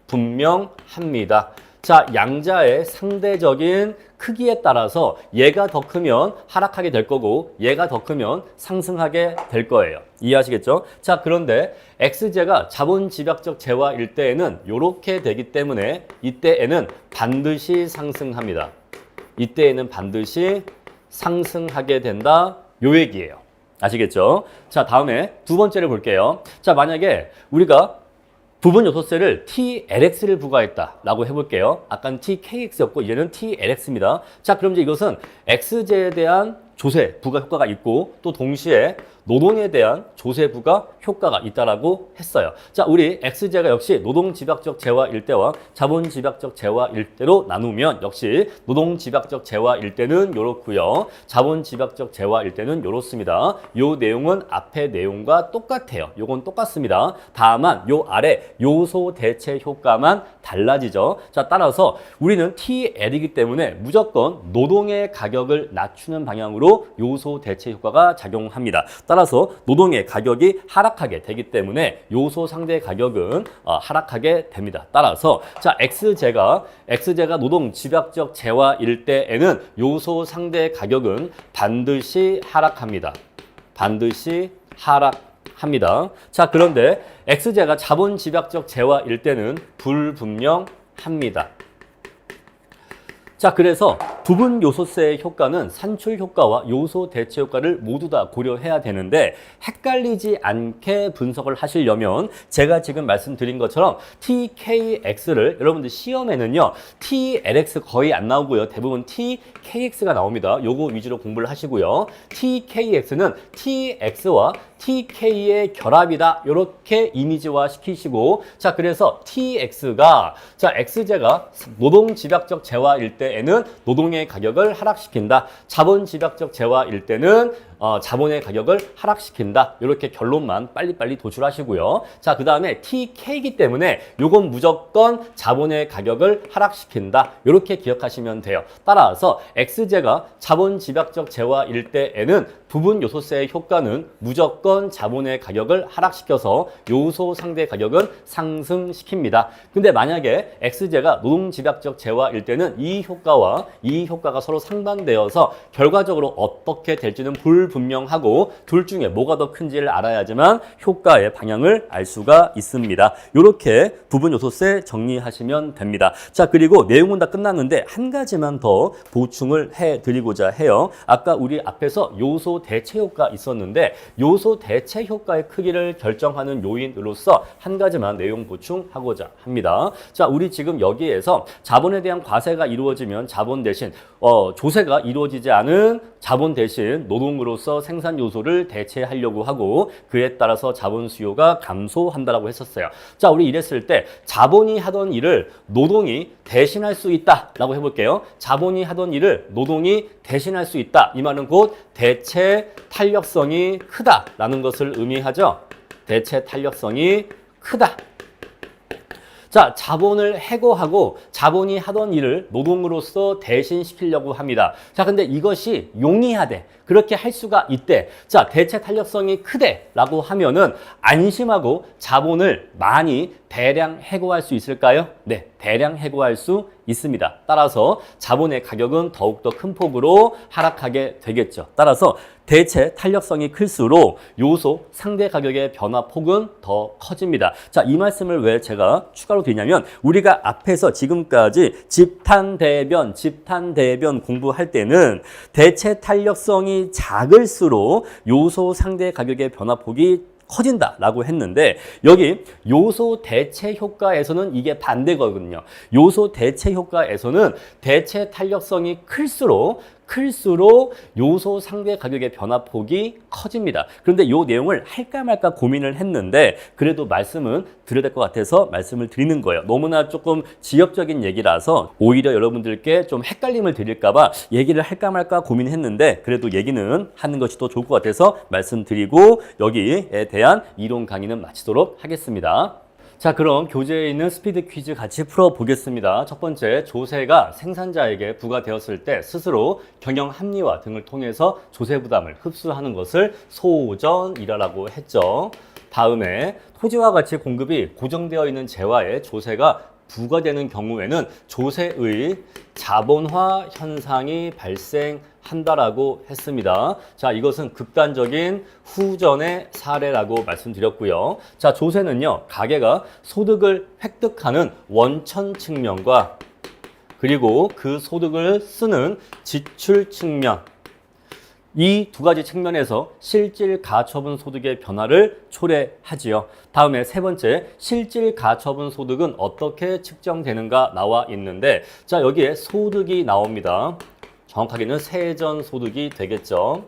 불분명합니다. 자, 양자의 상대적인 크기에 따라서 얘가 더 크면 하락하게 될 거고 얘가 더 크면 상승하게 될 거예요. 이해하시겠죠? 자, 그런데 X제가 자본집약적 재화일 때에는 이렇게 되기 때문에 이때에는 반드시 상승합니다. 이때에는 반드시 상승하게 된다. 요 얘기예요. 아시겠죠? 자, 다음에 두 번째를 볼게요. 자, 만약에 우리가 부분 요소세를 TLX를 부과했다라고 해볼게요. 아까는 TKX였고 이제는 TLX입니다. 자, 그럼 이제 이것은 X제에 대한 조세 부과 효과가 있고 또 동시에 노동에 대한 조세 부과 효과가 있다라고 했어요. 자, 우리 X제가 역시 노동집약적 재화일 때와 자본집약적 재화일 때로 나누면 역시 노동집약적 재화일 때는 이렇고요. 자본집약적 재화일 때는 이렇습니다. 요 내용은 앞의 내용과 똑같아요. 요건 똑같습니다. 다만 요 아래 요소 대체 효과만 달라지죠. 자, 따라서 우리는 TL이기 때문에 무조건 노동의 가격을 낮추는 방향으로 요소 대체 효과가 작용합니다. 따라서 노동의 가격이 하락하게 되기 때문에 요소 상대 가격은 하락하게 됩니다. 따라서 자, X제가 노동 집약적 재화일 때에는 요소 상대 가격은 반드시 하락합니다. 반드시 하락합니다. 자, 그런데 X제가 자본 집약적 재화일 때는 불분명합니다. 자, 그래서 부분 요소세의 효과는 산출 효과와 요소 대체 효과를 모두 다 고려해야 되는데 헷갈리지 않게 분석을 하시려면 제가 지금 말씀드린 것처럼 TKX를 여러분들 시험에는요 TLX 거의 안 나오고요. 대부분 TKX가 나옵니다. 요거 위주로 공부를 하시고요. TKX는 TX와 TK의 결합이다. 이렇게 이미지화 시키시고 자, 그래서 TX가 자, X제가 노동 집약적 재화일 때에는 노동의 가격을 하락시킨다. 자본 집약적 재화일 때는 자본의 가격을 하락시킨다. 이렇게 결론만 빨리빨리 도출하시고요. 자, 그 다음에 TK이기 때문에 요건 무조건 자본의 가격을 하락시킨다. 이렇게 기억하시면 돼요. 따라서 X제가 자본 집약적 재화일 때에는 부분 요소세의 효과는 무조건 자본의 가격을 하락시켜서 요소 상대 가격은 상승시킵니다. 근데 만약에 X제가 노동 집약적 재화일 때는 이 효과와 이 효과가 서로 상반되어서 결과적으로 어떻게 될지는 불분명하고 둘 중에 뭐가 더 큰지를 알아야지만 효과의 방향을 알 수가 있습니다. 이렇게 부분 요소세 정리하시면 됩니다. 자, 그리고 내용은 다 끝났는데 한 가지만 더 보충을 해드리고자 해요. 아까 우리 앞에서 요소 대체 효과 있었는데 요소 대체 효과의 크기를 결정하는 요인으로서 한 가지만 내용 보충하고자 합니다. 자, 우리 지금 여기에서 자본에 대한 과세가 이루어지면 자본 대신 조세가 이루어지지 않은 자본 대신 노동으로서 생산 요소를 대체하려고 하고 그에 따라서 자본 수요가 감소한다라고 했었어요. 자, 우리 이랬을 때 자본이 하던 일을 노동이 대신할 수 있다라고 해볼게요. 자본이 하던 일을 노동이 대신할 수 있다. 이 말은 곧 대체 탄력성이 크다라는 것을 의미하죠. 대체 탄력성이 크다. 자, 자본을 해고하고 자본이 하던 일을 노동으로서 대신시키려고 합니다. 자, 근데 이것이 용이하대. 그렇게 할 수가 있대. 자, 대체 탄력성이 크대라고 하면은 안심하고 자본을 많이 대량 해고할 수 있을까요? 네, 대량 해고할 수 있습니다. 따라서 자본의 가격은 더욱더 큰 폭으로 하락하게 되겠죠. 따라서 대체 탄력성이 클수록 요소 상대 가격의 변화폭은 더 커집니다. 자, 이 말씀을 왜 제가 추가로 드리냐면 우리가 앞에서 지금까지 집탄대변 공부할 때는 대체 탄력성이 작을수록 요소 상대 가격의 변화폭이 커진다라고 했는데 여기 요소 대체 효과에서는 이게 반대거든요. 요소 대체 효과에서는 대체 탄력성이 클수록 클수록 요소 상대 가격의 변화폭이 커집니다. 그런데 이 내용을 할까 말까 고민을 했는데 그래도 말씀은 드려야 될 것 같아서 말씀을 드리는 거예요. 너무나 조금 지엽적인 얘기라서 오히려 여러분들께 좀 헷갈림을 드릴까 봐 얘기를 할까 말까 고민했는데 그래도 얘기는 하는 것이 더 좋을 것 같아서 말씀드리고 여기에 대한 이론 강의는 마치도록 하겠습니다. 자, 그럼 교재에 있는 스피드 퀴즈 같이 풀어보겠습니다. 첫 번째, 조세가 생산자에게 부과되었을 때 스스로 경영 합리화 등을 통해서 조세 부담을 흡수하는 것을 소전이라고 했죠. 다음에 토지와 가치 공급이 고정되어 있는 재화에 조세가 부과되는 경우에는 조세의 자본화 현상이 발생한다라고 했습니다. 자, 이것은 극단적인 후전의 사례라고 말씀드렸고요. 자, 조세는요, 가계가 소득을 획득하는 원천 측면과 그리고 그 소득을 쓰는 지출 측면 이 두 가지 측면에서 실질 가처분 소득의 변화를 초래하지요. 다음에 세 번째, 실질 가처분 소득은 어떻게 측정되는가 나와 있는데 자, 여기에 소득이 나옵니다. 정확하게는 세전 소득이 되겠죠.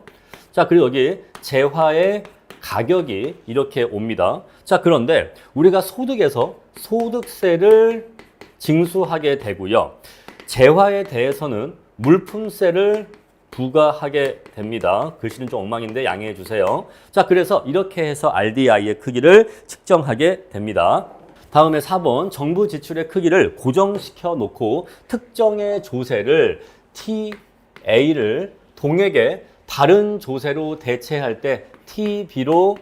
자, 그리고 여기 재화의 가격이 이렇게 옵니다. 자, 그런데 우리가 소득에서 소득세를 징수하게 되고요. 재화에 대해서는 물품세를 부과하게 됩니다. 글씨는 좀 엉망인데 양해해 주세요. 자, 그래서 이렇게 해서 RDI의 크기를 측정하게 됩니다. 다음에 4번, 정부 지출의 크기를 고정시켜 놓고 특정의 조세를 TA를 동액의 다른 조세로 대체할 때 TB로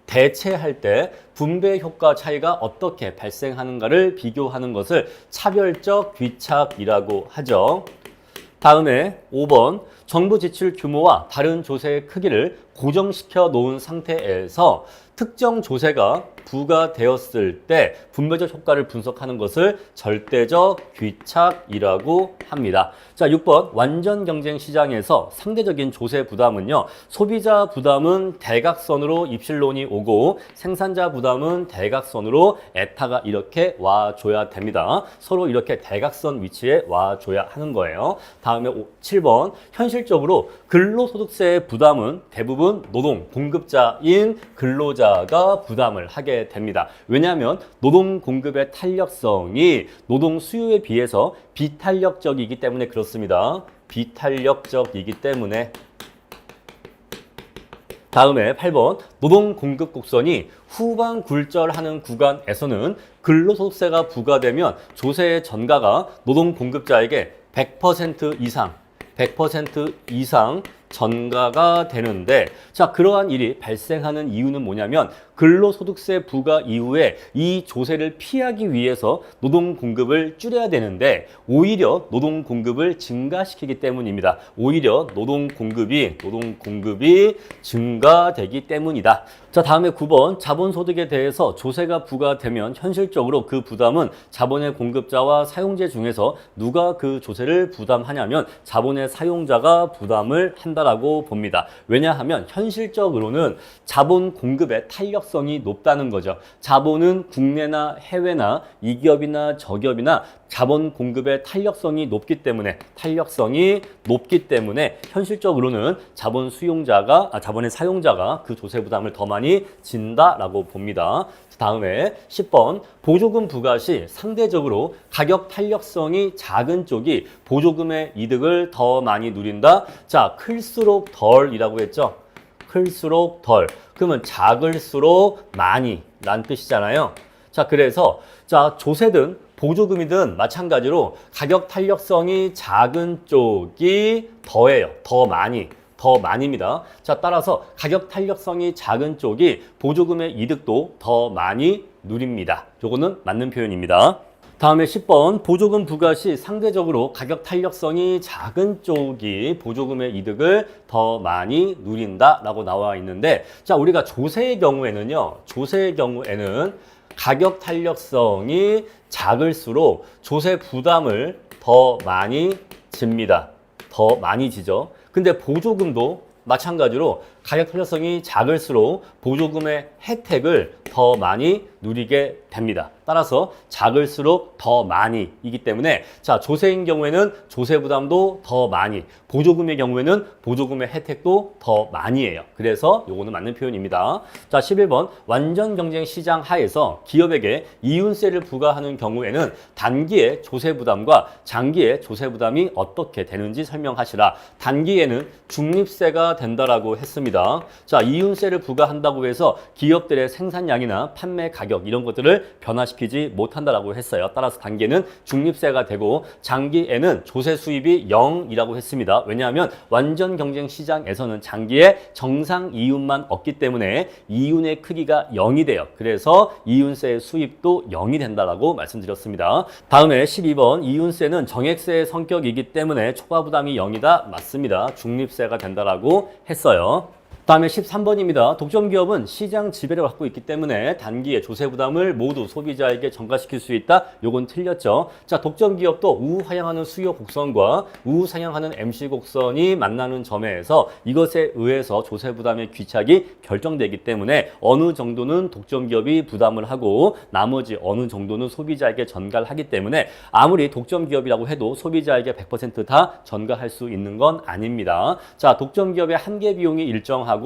대체할 때 분배 효과 차이가 어떻게 발생하는가를 비교하는 것을 차별적 귀착이라고 하죠. 다음에 5번, 정부 지출 규모와 다른 조세의 크기를 고정시켜 놓은 상태에서 특정 조세가 부과되었을 때 분배적 효과를 분석하는 것을 절대적 귀착이라고 합니다. 자, 6번, 완전 경쟁 시장에서 상대적인 조세 부담은요, 소비자 부담은 대각선으로 입실론이 오고 생산자 부담은 대각선으로 에타가 이렇게 와줘야 됩니다. 서로 이렇게 대각선 위치에 와줘야 하는 거예요. 다음에 7번, 현실적으로 근로소득세의 부담은 대부분 노동 공급자인 근로자가 부담을 하게 됩니다. 왜냐하면 노동 공급의 탄력성이 노동 수요에 비해서 비탄력적이기 때문에 그렇습니다. 비탄력적이기 때문에. 다음에 8번, 노동 공급 곡선이 후반 굴절하는 구간에서는 근로소득세가 부과되면 조세의 전가가 노동 공급자에게 100% 이상 전가가 되는데 자, 그러한 일이 발생하는 이유는 뭐냐면 근로소득세 부과 이후에 이 조세를 피하기 위해서 노동 공급을 줄여야 되는데 오히려 노동 공급을 증가시키기 때문입니다. 오히려 노동 공급이 증가되기 때문이다. 자, 다음에 9번, 자본소득에 대해서 조세가 부과되면 현실적으로 그 부담은 자본의 공급자와 사용자 중에서 누가 그 조세를 부담하냐면 자본의 사용자가 부담을 한다라고 봅니다. 왜냐하면 현실적으로는 자본 공급의 탄력성이 높다는 거죠. 자본은 국내나 해외나 이 기업이나 저 기업이나 자본 공급의 탄력성이 높기 때문에 현실적으로는 자본의 사용자가 그 조세 부담을 더 많이 진다라고 봅니다. 다음에 10번, 보조금 부과 시 상대적으로 가격 탄력성이 작은 쪽이 보조금의 이득을 더 많이 누린다. 자, 클수록 덜이라고 했죠. 클수록 덜. 그러면 작을수록 많이 란 뜻이잖아요. 자, 그래서 자, 조세든 보조금이든 마찬가지로 가격 탄력성이 작은 쪽이 더해요. 더 많이입니다. 자, 따라서 가격 탄력성이 작은 쪽이 보조금의 이득도 더 많이 누립니다. 요거는 맞는 표현입니다. 다음에 10번, 보조금 부과 시 상대적으로 가격 탄력성이 작은 쪽이 보조금의 이득을 더 많이 누린다라고 나와 있는데 자, 우리가 조세의 경우에는 가격 탄력성이 작을수록 조세 부담을 더 많이 집니다. 더 많이 지죠. 근데 보조금도 마찬가지로 가격 탄력성이 작을수록 보조금의 혜택을 더 많이 누리게 됩니다. 따라서 작을수록 더 많이 이기 때문에 자, 조세인 경우에는 조세 부담도 더 많이, 보조금의 경우에는 보조금의 혜택도 더 많이에요. 그래서 요거는 맞는 표현입니다. 자, 11번 완전 경쟁 시장 하에서 기업에게 이윤세를 부과하는 경우에는 단기의 조세 부담과 장기의 조세 부담이 어떻게 되는지 설명하시라. 단기에는 중립세가 된다라고 했습니다. 자, 이윤세를 부과한다고 해서 기업들의 생산량이나 판매 가격 이런 것들을 변화시키지 못한다라고 했어요. 따라서 단기에는 중립세가 되고 장기에는 조세 수입이 0이라고 했습니다. 왜냐하면 완전 경쟁 시장에서는 장기에 정상 이윤만 얻기 때문에 이윤의 크기가 0이 돼요. 그래서 이윤세의 수입도 0이 된다라고 말씀드렸습니다. 다음에 12번 이윤세는 정액세의 성격이기 때문에 초과 부담이 0이다. 맞습니다. 중립세가 된다라고 했어요. 다음에 13번입니다. 독점기업은 시장 지배를 갖고 있기 때문에 단기의 조세 부담을 모두 소비자에게 전가시킬 수 있다. 요건 틀렸죠. 자, 독점기업도 우하향하는 수요 곡선과 우상향하는 MC 곡선이 만나는 점에서 이것에 의해서 조세 부담의 귀착이 결정되기 때문에 어느 정도는 독점기업이 부담을 하고 나머지 어느 정도는 소비자에게 전가를 하기 때문에 아무리 독점기업이라고 해도 소비자에게 100% 다 전가할 수 있는 건 아닙니다. 자, 독점기업의 한계 비용이 일정하고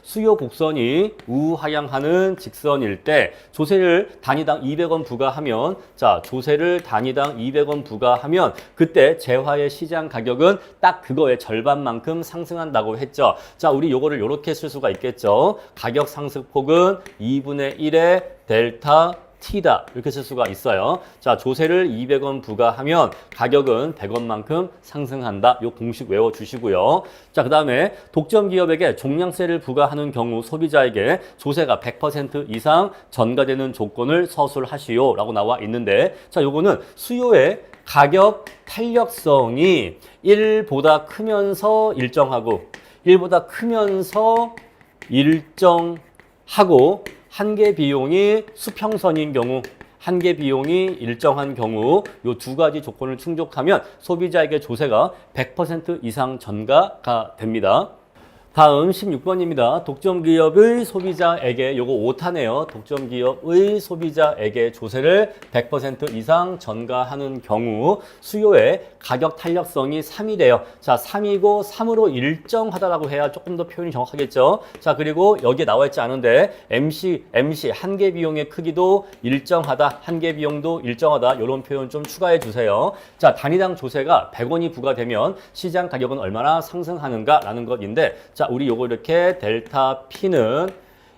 수요 곡선이 우하향하는 직선일 때 조세를 단위당 200원 부과하면 자, 조세를 단위당 200원 부과하면 그때 재화의 시장 가격은 딱 그거의 절반만큼 상승한다고 했죠. 자, 우리 요거를 요렇게 쓸 수가 있겠죠. 가격 상승폭은 2분의 1의 델타 T다. 이렇게 쓸 수가 있어요. 자, 조세를 200원 부과하면 가격은 100원만큼 상승한다. 요 공식 외워주시고요. 자, 그 다음에 독점기업에게 종량세를 부과하는 경우 소비자에게 조세가 100% 이상 전가되는 조건을 서술하시오. 라고 나와 있는데 자, 요거는 수요의 가격 탄력성이 1보다 크면서 일정하고 1보다 크면서 일정하고 한계 비용이 수평선인 경우, 한계 비용이 일정한 경우 이 두 가지 조건을 충족하면 소비자에게 조세가 100% 이상 전가가 됩니다. 다음 16번입니다. 독점기업의 소비자에게 요거 5타네요. 독점기업의 소비자에게 조세를 100% 이상 전가하는 경우 수요의 가격 탄력성이 3이 돼요. 자, 3이고 3으로 일정하다라고 해야 조금 더 표현이 정확하겠죠. 자, 그리고 여기에 나와 있지 않은데 MC 한계 비용의 크기도 일정하다, 한계 비용도 일정하다 이런 표현 좀 추가해 주세요. 자, 단위당 조세가 100원이 부과되면 시장 가격은 얼마나 상승하는가라는 것인데 자, 우리 요거 이렇게 델타 P는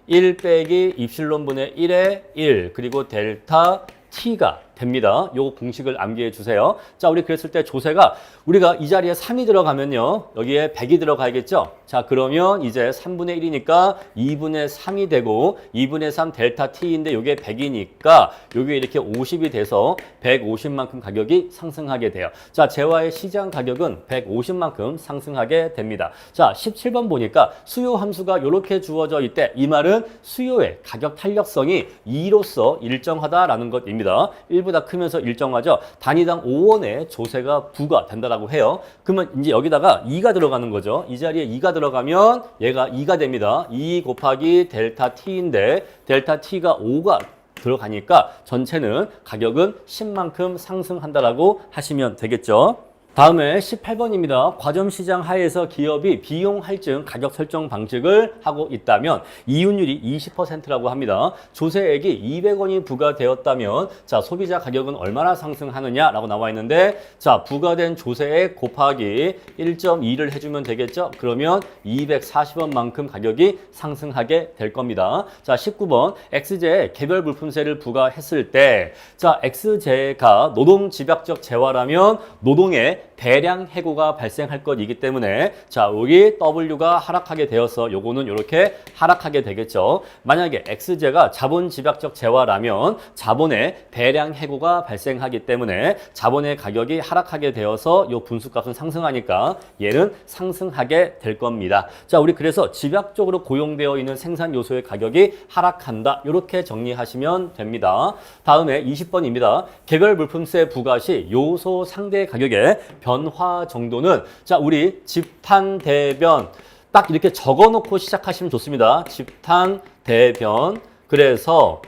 1 빼기 입실론분의 1의 1 그리고 델타 T가 됩니다. 요 공식을 암기해 주세요. 자, 우리 그랬을 때 조세가 우리가 이 자리에 3이 들어가면요. 여기에 100이 들어가야겠죠? 자, 그러면 이제 3분의 1이니까 2분의 3이 되고 2분의 3 델타 T인데 요게 100이니까 요게 이렇게 50이 돼서 150만큼 가격이 상승하게 돼요. 자, 재화의 시장 가격은 150만큼 상승하게 됩니다. 자, 17번 보니까 수요 함수가 이렇게 주어져 있대. 이 말은 수요의 가격 탄력성이 2로서 일정하다라는 것입니다. 1보다 크면서 일정하죠. 단위당 5원의 조세가 부과된다라고 해요. 그러면 이제 여기다가 2가 들어가는 거죠. 이 자리에 2가 들어가면 얘가 2가 됩니다. 2 곱하기 델타 T인데 델타 T가 5가 들어가니까 전체는 가격은 10만큼 상승한다라고 하시면 되겠죠. 다음에 18번입니다. 과점시장 하에서 기업이 비용 할증 가격 설정 방식을 하고 있다면 이윤율이 20%라고 합니다. 조세액이 200원이 부과되었다면 자, 소비자 가격은 얼마나 상승하느냐라고 나와 있는데 자, 부과된 조세액 곱하기 1.2를 해주면 되겠죠. 그러면 240원만큼 가격이 상승하게 될 겁니다. 자, 19번 X제에 개별 물품세를 부과했을 때 자, X제가 노동 집약적 재화라면 노동의 대량 해고가 발생할 것이기 때문에 자, 여기 W가 하락하게 되어서 요거는 이렇게 하락하게 되겠죠. 만약에 X제가 자본 집약적 재화라면 자본의 대량 해고가 발생하기 때문에 자본의 가격이 하락하게 되어서 요 분수값은 상승하니까 얘는 상승하게 될 겁니다. 자, 우리 그래서 집약적으로 고용되어 있는 생산 요소의 가격이 하락한다. 이렇게 정리하시면 됩니다. 다음에 20번입니다. 개별 물품세 부과 시 요소 상대 가격의 변화 정도는 자, 우리 집판 대변 딱 이렇게 적어놓고 시작하시면 좋습니다. 집탄, 대변. 그래서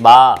마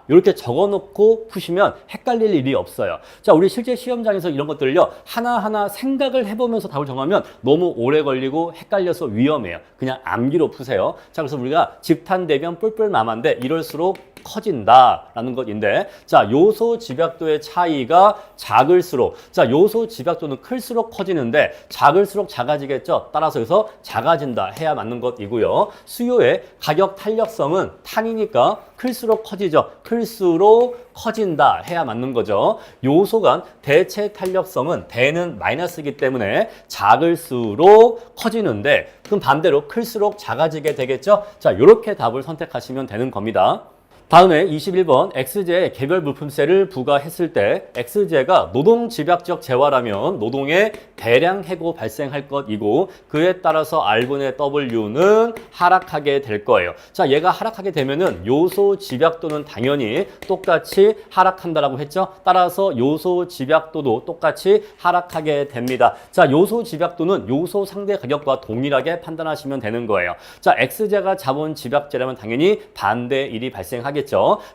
이렇게 적어놓고 푸시면 헷갈릴 일이 없어요. 자, 우리 실제 시험장에서 이런 것들을요 하나하나 생각을 해보면서 답을 정하면 너무 오래 걸리고 헷갈려서 위험해요. 그냥 암기로 푸세요. 자, 그래서 우리가 집탄, 대변, 마인데 이럴수록 커진다라는 것인데, 자, 요소 집약도의 차이가 작을수록, 자, 요소 집약도는 클수록 커지는데 작을수록 작아지겠죠. 따라서 여기서 작아진다 해야 맞는 것이고요. 수요의 가격 탄력성은 탄이니까 클수록 커지죠. 클수록 커진다 해야 맞는 거죠. 요소 간 대체 탄력성은 대는 마이너스이기 때문에 작을수록 커지는데, 그럼 반대로 클수록 작아지게 되겠죠. 자, 이렇게 답을 선택하시면 되는 겁니다. 다음에 21번 X제에 개별 물품세를 부과했을 때 X제가 노동집약적 재화라면 노동의 대량 해고 발생할 것이고 그에 따라서 R분의 W는 하락하게 될 거예요. 자, 얘가 하락하게 되면은 요소 집약도는 당연히 똑같이 하락한다라고 했죠. 따라서 요소 집약도도 똑같이 하락하게 됩니다. 자, 요소 집약도는 요소 상대 가격과 동일하게 판단하시면 되는 거예요. 자, X제가 자본 집약제라면 당연히 반대 일이 발생하겠죠.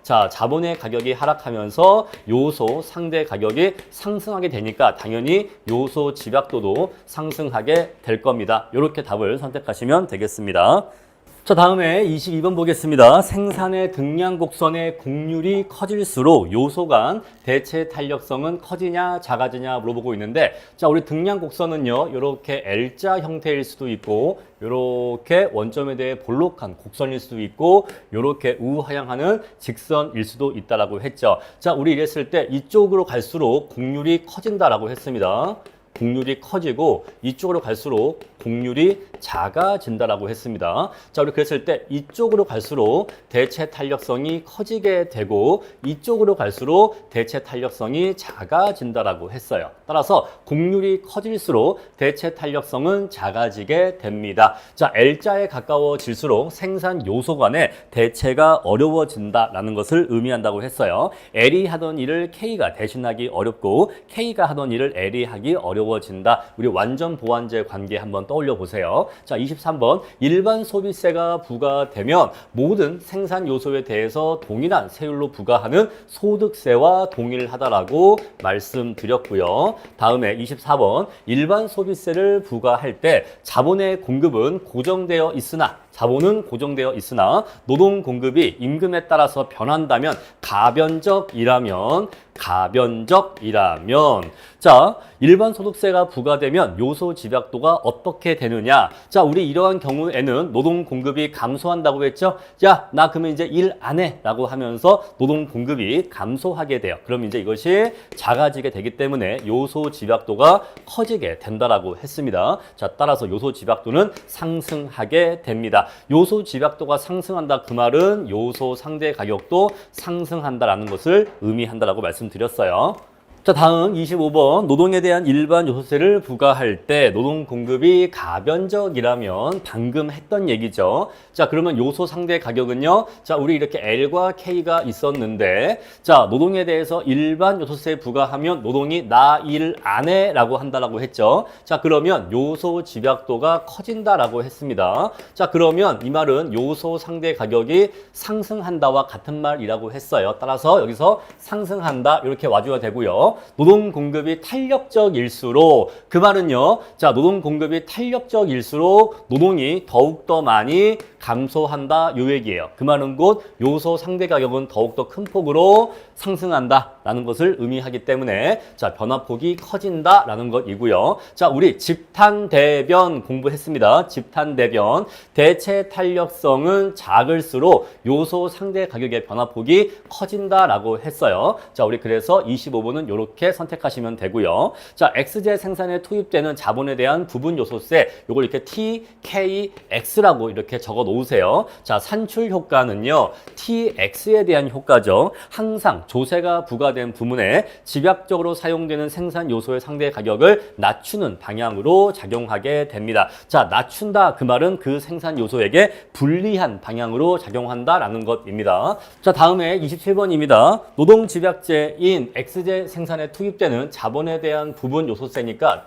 자, 자본의 가격이 하락하면서 요소 상대 가격이 상승하게 되니까 당연히 요소 집약도도 상승하게 될 겁니다. 이렇게 답을 선택하시면 되겠습니다. 자, 다음에 22번 보겠습니다. 생산의 등량 곡선의 곡률이 커질수록 요소 간 대체 탄력성은 커지냐 작아지냐 물어보고 있는데, 자, 우리 등량 곡선은요 이렇게 L자 형태일 수도 있고 이렇게 원점에 대해 볼록한 곡선일 수도 있고 이렇게 우하향하는 직선일 수도 있다라고 했죠. 자, 우리 이랬을 때 이쪽으로 갈수록 곡률이 커진다라고 했습니다. 곡률이 커지고 이쪽으로 갈수록 곡률이 작아진다라고 했습니다. 자, 우리 그랬을 때 이쪽으로 갈수록 대체 탄력성이 커지게 되고 이쪽으로 갈수록 대체 탄력성이 작아진다라고 했어요. 따라서 곡률이 커질수록 대체 탄력성은 작아지게 됩니다. 자, L자에 가까워질수록 생산 요소 간의 대체가 어려워진다라는 것을 의미한다고 했어요. L이 하던 일을 K가 대신하기 어렵고 K가 하던 일을 L이 하기 어려워진다. 우리 완전 보완제 관계 한번 떠올려 보세요. 자, 23번 일반 소비세가 부과되면 모든 생산 요소에 대해서 동일한 세율로 부과하는 소득세와 동일하다라고 말씀드렸고요. 다음에 24번 일반 소비세를 부과할 때 자본의 공급은 고정되어 있으나 노동 공급이 임금에 따라서 변한다면 가변적이라면 자, 일반 소득세가 부과되면 요소 집약도가 어떻게 되느냐? 자, 우리 이러한 경우에는 노동 공급이 감소한다고 했죠? 자, 나 그러면 이제 일 안 해 라고 하면서 노동 공급이 감소하게 돼요. 그럼 이제 이것이 작아지게 되기 때문에 요소 집약도가 커지게 된다라고 했습니다. 자, 따라서 요소 집약도는 상승하게 됩니다. 요소 집약도가 상승한다, 그 말은 요소 상대 가격도 상승한다라는 것을 의미한다라고 말씀드렸어요. 자, 다음 25번 노동에 대한 일반 요소세를 부과할 때 노동 공급이 가변적이라면 방금 했던 얘기죠. 자, 그러면 요소 상대 가격은요. 자, 우리 이렇게 L과 K가 있었는데, 자, 노동에 대해서 일반 요소세 부과하면 노동이 나 일 안 해 라고 한다라고 했죠. 자, 그러면 요소 집약도가 커진다라고 했습니다. 자, 그러면 이 말은 요소 상대 가격이 상승한다와 같은 말이라고 했어요. 따라서 여기서 상승한다 이렇게 와줘야 되고요. 노동 공급이 탄력적일수록, 그 말은요, 자, 노동 공급이 탄력적일수록 노동이 더욱더 많이 감소한다 요 얘기예요. 그 말은 곧 요소 상대 가격은 더욱더 큰 폭으로 상승한다 라는 것을 의미하기 때문에, 자, 변화폭이 커진다 라는 것이고요. 자, 우리 집탄대변 공부했습니다. 집탄대변 대체 탄력성은 작을수록 요소 상대 가격의 변화폭이 커진다 라고 했어요. 자, 우리 그래서 25번은 이렇게 선택하시면 되고요. 자, X제 생산에 투입되는 자본에 대한 부분 요소세, 요걸 이렇게 T, K, X라고 이렇게 적어 놓으세요. 자, 산출 효과는요, TX에 대한 효과죠. 항상 조세가 부과된 부문에 집약적으로 사용되는 생산 요소의 상대 가격을 낮추는 방향으로 작용하게 됩니다. 자, 낮춘다, 그 말은 그 생산 요소에게 불리한 방향으로 작용한다라는 것입니다. 자, 다음에 27번입니다. 노동 집약제인 X제 생산 생산에 투입되는 자본에 대한 부분 요소세니까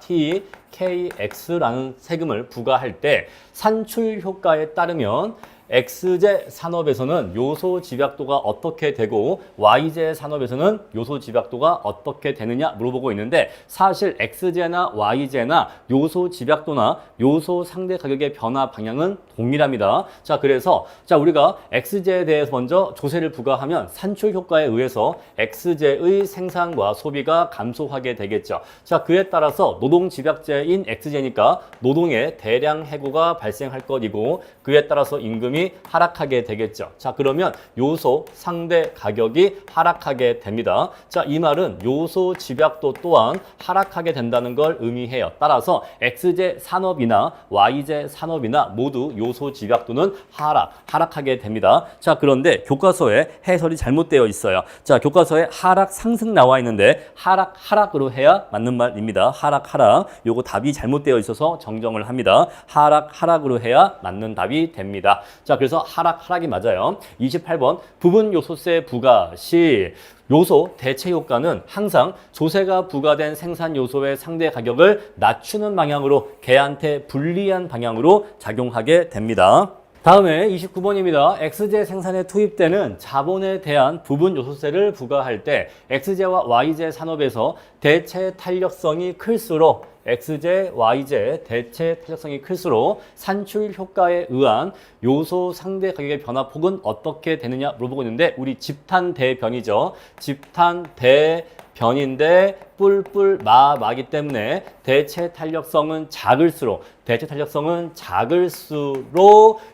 TKX라는 세금을 부과할 때 산출 효과에 따르면 X제 산업에서는 요소 집약도가 어떻게 되고 Y제 산업에서는 요소 집약도가 어떻게 되느냐 물어보고 있는데 사실 X제나 Y제나 요소 집약도나 요소 상대 가격의 변화 방향은 동일합니다. 자, 그래서 우리가 X제에 대해서 먼저 조세를 부과하면 산출 효과에 의해서 X제의 생산과 소비가 감소하게 되겠죠. 자, 그에 따라서 노동 집약제인 X제니까 노동의 대량 해고가 발생할 것이고 그에 따라서 임금이 하락하게 되겠죠. 자, 그러면 요소 상대 가격이 하락하게 됩니다. 자, 이 말은 요소 집약도 또한 하락하게 된다는 걸 의미해요. 따라서 X제 산업이나 Y제 산업이나 모두 요소 집약도는 하락하게 됩니다. 자, 그런데 교과서에 해설이 잘못되어 있어요. 자, 교과서에 하락 상승 나와 있는데 하락으로 해야 맞는 말입니다. 하락. 요거 답이 잘못되어 있어서 정정을 합니다. 하락으로 해야 맞는 답이 됩니다. 자, 그래서 하락이 맞아요. 28번 부분 요소세 부과 시 요소 대체 효과는 항상 조세가 부과된 생산 요소의 상대 가격을 낮추는 방향으로 걔한테 불리한 방향으로 작용하게 됩니다. 다음에 29번입니다. X제 생산에 투입되는 자본에 대한 부분 요소세를 부과할 때 X제와 Y제 산업에서 대체 탄력성이 클수록 X제, Y제 대체 탄력성이 클수록 산출 효과에 의한 요소 상대 가격의 변화폭은 어떻게 되느냐 물어보고 있는데 우리 집탄대변이죠. 집탄대변인데 뿔뿔 마기 때문에 대체 탄력성은 작을수록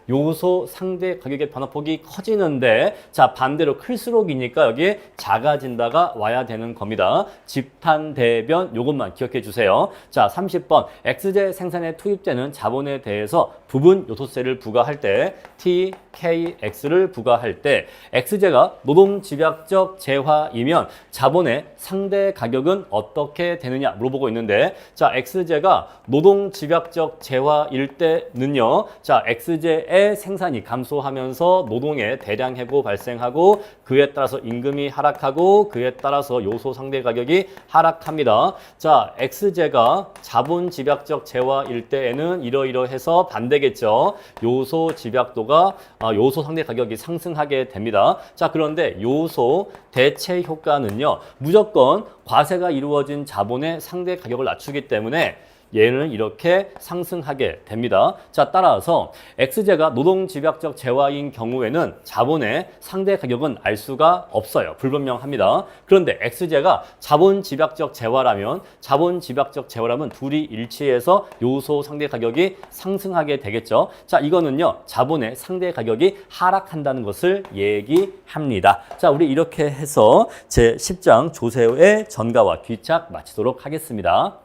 요소 상대 가격의 변화폭이 커지는데 자, 반대로 클수록이니까 여기에 작아진다가 와야 되는 겁니다. 집탄대변 요것만 기억해 주세요. 자, 30번 X제 생산에 투입되는 자본에 대해서 부분 요소세를 부과할 때 TKX를 부과할 때 X제가 노동 집약적 재화이면 자본의 상대 가격은 어떻게 되느냐 물어보고 있는데 자, X제가 노동 집약적 재화일 때는요. 자, X제의 생산이 감소하면서 노동의 대량 해고 발생하고 그에 따라서 임금이 하락하고 그에 따라서 요소 상대 가격이 하락합니다. 자, X제가 자본 집약적 재화일 때에는 이러이러해서 반대겠죠. 요소 집약도가 요소 상대 가격이 상승하게 됩니다. 자, 그런데 요소 대체 효과는요. 무조건 과세가 이루어진 자본의 상대 가격을 낮추기 때문에 얘는 이렇게 상승하게 됩니다. 자, 따라서 X제가 노동 집약적 재화인 경우에는 자본의 상대 가격은 알 수가 없어요. 불분명합니다. 그런데 X제가 자본 집약적 재화라면 둘이 일치해서 요소 상대 가격이 상승하게 되겠죠. 자, 이거는요. 자본의 상대 가격이 하락한다는 것을 얘기합니다. 자, 우리 이렇게 해서 제 10장 조세의 전가와 귀착 마치도록 하겠습니다.